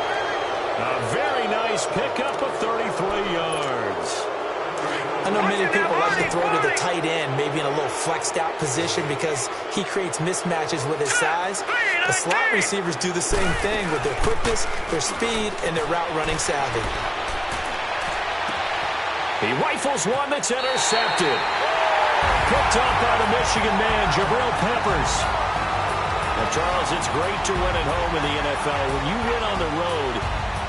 A very nice pickup of 33 yards. I know many people like to throw to the tight end, maybe in a little flexed out position because he creates mismatches with his size. The slot receivers do the same thing with their quickness, their speed, and their route running savvy. He rifles one that's intercepted. Picked up by the Michigan man, Jabril Peppers. Now, Charles, it's great to win at home in the NFL. When you win on the road,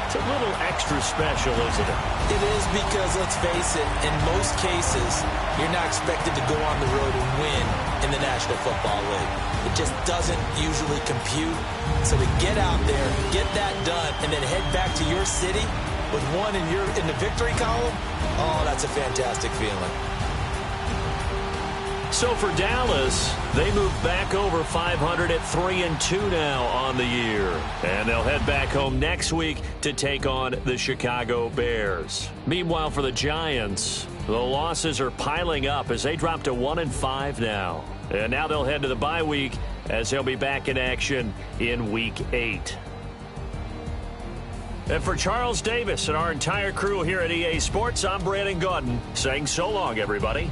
it's a little extra special, isn't it? It is because, let's face it, in most cases, you're not expected to go on the road and win in the National Football League. It just doesn't usually compute. So to get out there, get that done, and then head back to your city with one in the victory column, oh, that's a fantastic feeling. So for Dallas, they move back over 500 at 3-2 now on the year. And they'll head back home next week to take on the Chicago Bears. Meanwhile, for the Giants, the losses are piling up as they drop to 1-5 now. And now they'll head to the bye week as they'll be back in action in Week 8. And for Charles Davis and our entire crew here at EA Sports, I'm Brandon Gaudin saying so long, everybody.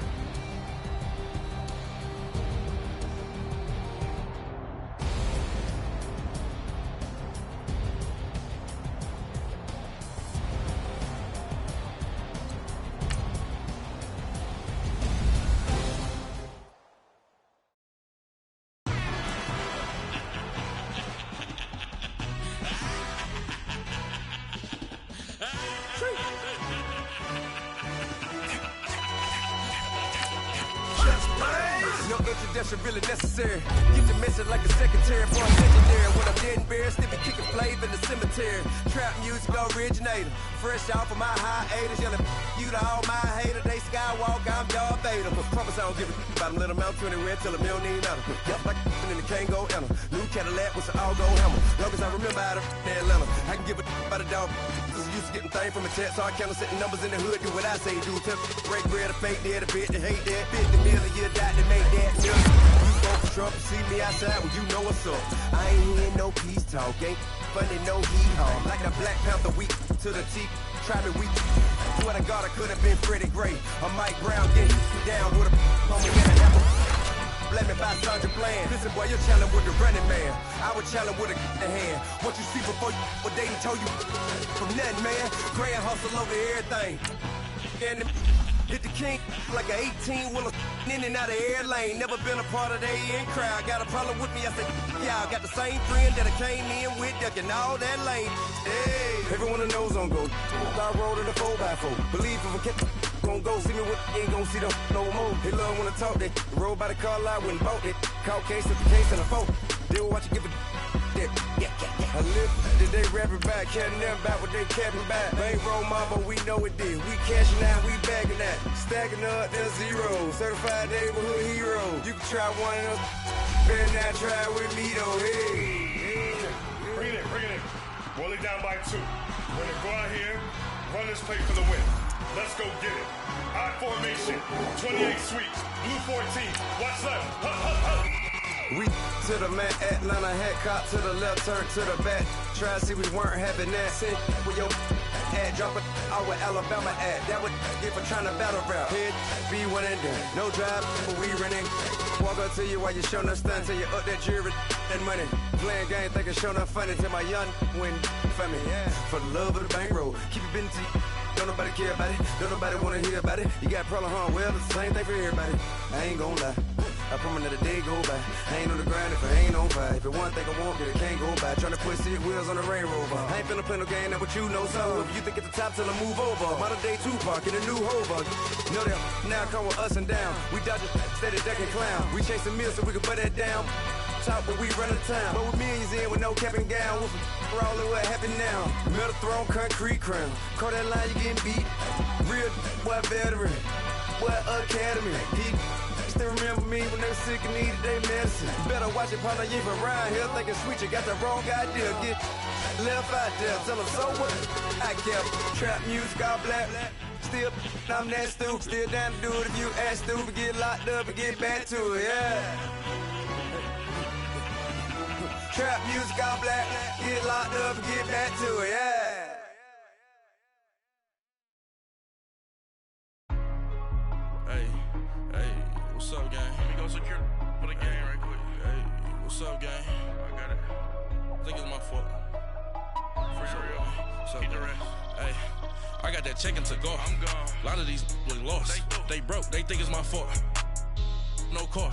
pedestrian really necessary. Get the message like the secretary for a legendary. When I'm dead and buried, still be kicking flavor in the cemetery. Trap music originator. Fresh off of my hiatus. Yelling you to all my haters. They skywalk, I'm Darth Vader. Promise I don't give a about them. Let them out 20 red till them don't need nothing. Yep, like and the can't go enter. New Cadillac with an all-gold hammer. Long as I remember how to Atlanta. I can give a about a dog. Used to getting things from a text. Hard counter setting numbers in the hood. Do what I say do. Tell break bread, a fake dead, a bit to hate that. 50 million, you die to make that million. You vote for Trump, you see me outside, well, you know what's up. I ain't hearing no peace talk, ain't funny, no heat hog. Like the Black Panther weak to the teeth, try me weak. Swear to God, I could have been Freddie Gray. Or Mike Brown getting down with a homie and a hammer. Let me buy Sergeant Bland. Listen, boy, you're challenging with the running man. I was challenging with a hand. What you see before you, what they told you from nothing, man. Grand hustle over everything. And hit the king like an 18-wheeler in and out of air lane. Never been a part of the in crowd. Got a problem with me, I said, y'all got the same friend that I came in with, ducking all that lane. Hey, everyone knows on go. I rolled in a 4x4. Believe if I kept gon' go, see me with ain't gon' see them no more. They love when I talk, they roll by the car lot when bought it. Call case after case and a phone. They will watch you give a that. I live today rapping back, caring them back what they capping back. Ain't roll mom, but we know it did. We cashing out, we bagging that. Stacking up, there's zero. Certified neighborhood hero. You can try one of them. Better not try with me though. Hey. Bring it in. Roll it down by 2. We're gonna go out here, run this play for the win. Let's go get it. I formation, 28 sweeps, blue 14. Watch left. We to the man, Atlanta hat cop to the left, turn to the back. Try to see we weren't having that. Sit with your ad, drop it out with Alabama ad. That would get for trying to battle rap. Head, be one and done. No drive, but we running. Walk up to you while you showing us stun till you up that jewelry and money. Playing game, thinking showing up funny till my young win for me. Yeah. For the love of the bankroll, keep it busy. Don't nobody care about it. Don't nobody wanna hear about it. You got problem, huh? Well, it's the same thing for everybody. I ain't gon' lie. I promise that a day go by. I ain't on the grind if I ain't on fire. If it one thing I want, then it can't go by. Tryna put 6 wheels on the Range Rover. I ain't finna play no game, that what you know. So if you think at the top till I move over. Modern day Tupac in a new hover. Know that now come with us and down. We dodge it, steady ducking clown. We chasing meals so we can put that down. Top when we run the town. But with millions in with no cap and gown. We're all in what happened now. Metal throne, concrete crown. Call that line, you getting beat. Real boy veteran. Boy academy. Still remember me when they were sick and needed their medicine. Better watch it, partner, you ain't around here thinking sweet, you got the wrong idea. Get left out there, tell them so what? I kept trap music all black. Still, I'm that stupid. Still down to do it if you act stupid. Get locked up and get back to it, yeah. Trap music all black. Get locked up and get back to it, yeah. What's up, gang? Let me go secure for the game right quick. Hey, what's up, gang? I got it. I think it's my fault. For real. What's up, the rest. Hey, I got that check-in to go. I'm gone. A lot of these look lost. They broke. They think it's my fault. No car.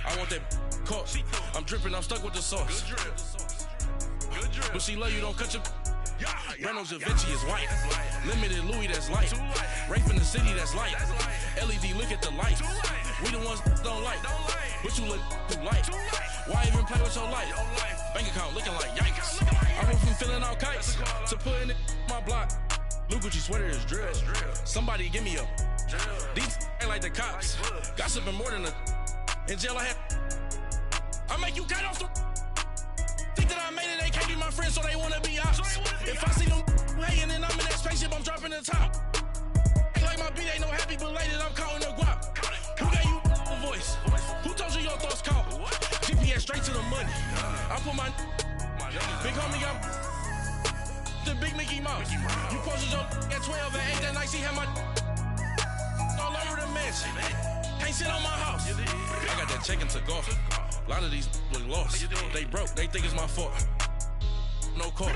I want that caught. I'm dripping. I'm stuck with the sauce. Good drip. But she love you. Don't cut your... Reynolds Da Vinci is white. Limited Louis, that's light. Rape in the city, that's light. LED, look at the light. We the ones don't like. But you look too light. Why even play with your life? Bank account looking like yikes. I went from filling out kites to putting it my block. Blue Gucci sweater is drill. Somebody give me a. These ain't like the cops. Gossiping more than a. In jail I had. I make you cut off the. Think that I made it, they can't be my friends, so they wanna be ops. If I see them hating and I'm in that spaceship, I'm dropping the top. Ain't like my beat, ain't no happy belated, I'm counting the guap. Who gave you a voice? Who told you your thoughts count? GPS straight to the money. I put my big homie got the big Mickey Mouse. You posted your at 12 and 8 that night, she had my all over the mansion. Can't sit on my house. I got that check-in to go. A lot of these look lost. They broke, they think it's my fault. No car.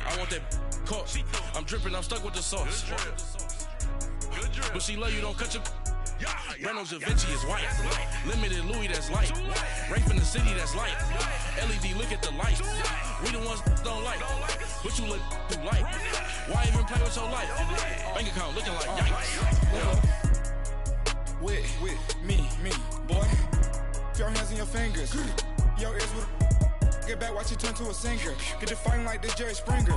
I want that caught. I'm dripping, I'm stuck with the sauce. But she love you, don't cut your. Reynolds Da Vinci is white. Limited Louis, that's light. Rape in the city, that's light. LED, look at the light. We the ones don't like. But you look too light. Why even play with your life? Bank account looking like yikes. With me, boy. your hands and your fingers. Your ears with get back, watch you turn to a singer. Get to fighting like this Jerry Springer.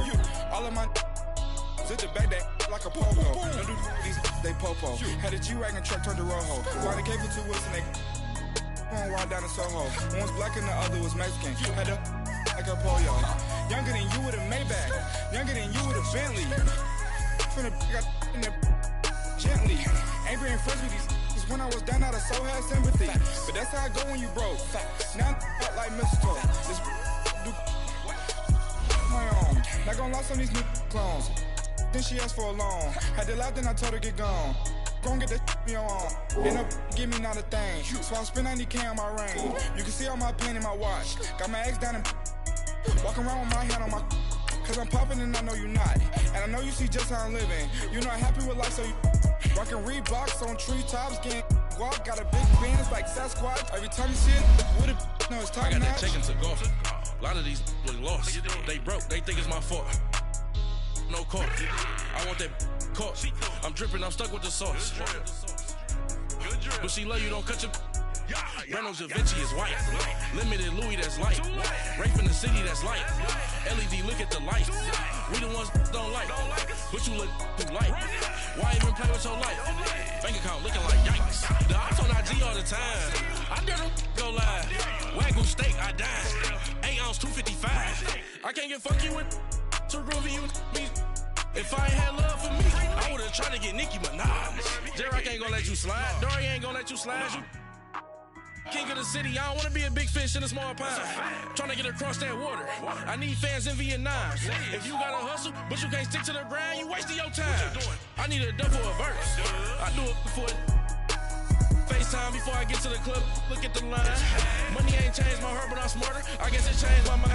All of my sit the back that like a pogo. Don't do these they popo. Had a G-Wagon truck turned to Rojo. Blind the cable 2 wheels and they one ride down in Soho. One was black and the other was Mexican. Had a like a polio. Younger than you with a Maybach. Younger than you with a Bentley. From the got in the gently. Angry and friends with these. Cause when I was down, I so had sympathy. But that's how I go when you broke. Now I'm like mistletoe. This do my own. Not gonna lie, some of these new clones. Then she asked for a loan. Had to laugh, then I told her get gone. Gon' get that me on. End up give me not a thing. So I spend 90K on my ring. You can see all my pain in my watch. Got my ex down and walking around with my hand on my. Cause I'm popping and I know you not. And I know you see just how I'm living. You're not happy with life, so you rockin' Reeboks on treetops, getting guap. Got a big Benz like Sasquatch. Every time you see it, with it, no, it's time. I got that chicken to go. A lot of these really lost. They broke, they think it's my fault. No court. I want that court. I'm dripping, I'm stuck with the sauce. But she love you, don't cut your. Reynolds Da Vinci is white. Limited Louis, that's light. Rape in the city, that's light. LED, look at the light. We the ones don't like. But you look too light. Why even play with your life? Bank account looking like yikes. The ops on IG all the time. I dare them go live. Wagyu steak, I died. 8 ounce, 255. I can't get fuck you with. Too groovy, you me. If I ain't had love for me, I would've tried to get Nicki Minaj. J-Rock ain't gonna let you slide. Dory ain't gonna let you slide. You king of the city, I don't wanna be a big fish in a small pond. Trying to get across that water. I need fans in Vietnam. If you gotta hustle, but you can't stick to the grind, you wasting your time. I need a double a verse. I do it before FaceTime before I get to the club. Look at the line. Money ain't changed my heart, but I'm smarter. I guess it changed my mind.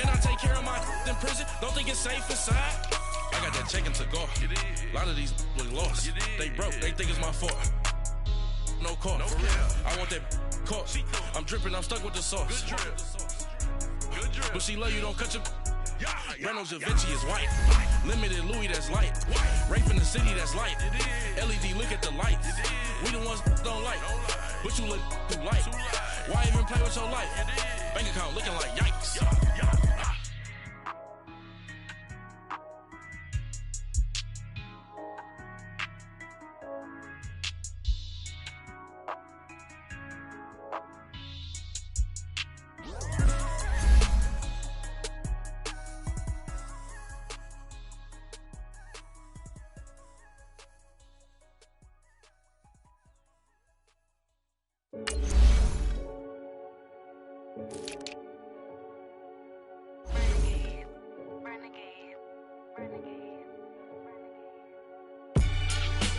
And I take care of my in prison. Don't think it's safe inside. I got that chicken to go. A lot of these really lost. They broke, they think it's my fault. No court. I want that court. I'm dripping, I'm stuck with the sauce. But she love you, don't cut your. Reynolds Da Vinci is white. Limited Louis, that's light. Rape in the city, that's light. LED, look at the lights. We the ones don't like. But you look too light. Why even play with your life? Bank account looking like yikes.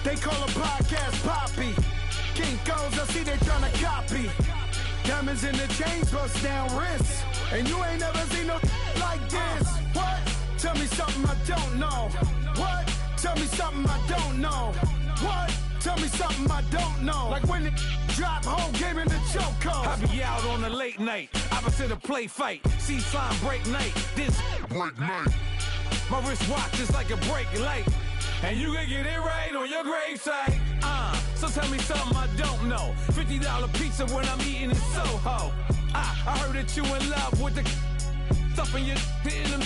They call a podcast Poppy. Kinkos, I see they tryna copy. Diamonds in the chains, bust down wrists. And you ain't never seen no like this. What? Tell me something I don't know. What? Tell me something I don't know. What? Tell me something I don't know. Like when it drop, whole game in the chokehold. I be out on a late night, opposite a play fight. See slime break night, this break night. My wristwatch is like a brake light. And you can get it right on your gravesite. So tell me something I don't know. $50 pizza when I'm eating in Soho. I heard that you in love with the stuff in your hitting them.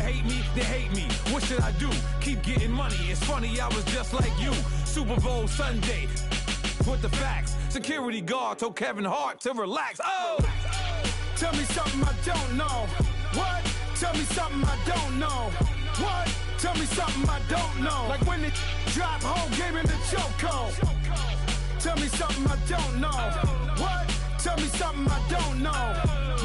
Hate me, they hate me. What should I do? Keep getting money. It's funny, I was just like you. Super Bowl Sunday. With the facts. Security guard told Kevin Hart to relax. Oh! Tell me something I don't know. What? Tell me something I don't know. What? Tell me something I don't know. Like when it drop, whole game in the chokehold. Tell me something I don't know. What? Tell me something I don't know.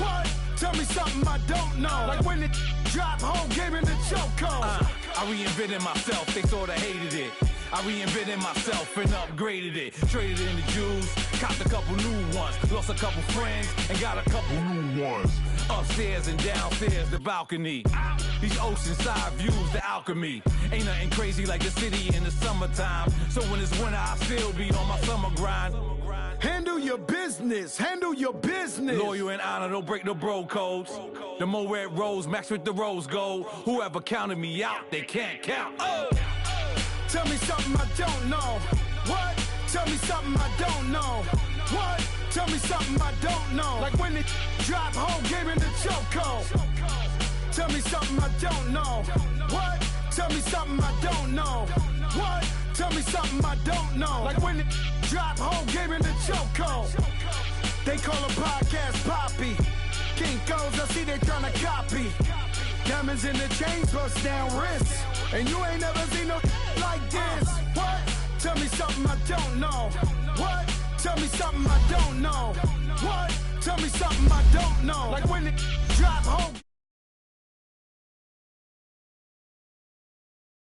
What? Tell me something I don't know. Like when it drop, whole game in the chokehold. I reinvented myself, they sorta hated it. I reinvented myself and upgraded it. Traded in the Jews, copped a couple new ones. Lost a couple friends and got a couple new ones. Upstairs and downstairs, the balcony. These oceanside views, the alchemy. Ain't nothing crazy like the city in the summertime. So when it's winter, I still be on my summer grind. Handle your business, handle your business. Loyal and honor, don't break no bro codes. The more red rose, max with the rose gold. Whoever counted me out, they can't count. Oh! Tell me something I don't know. What? Tell me something I don't know. What? Tell me something I don't know. Like when it drop home, game in the chokehold. Tell me something I don't know. What? Tell me something I don't know. What? Tell me something I don't know. Like when it drop home, game in the chokehold. They call a podcast Poppy. Kinkos, I see they tryna copy. Diamonds in the chains, bust down wrists. And you ain't never seen no like this. What? Tell me something I don't know. What? Tell me something I don't know. What? Tell me something I don't know. Like when it drop home.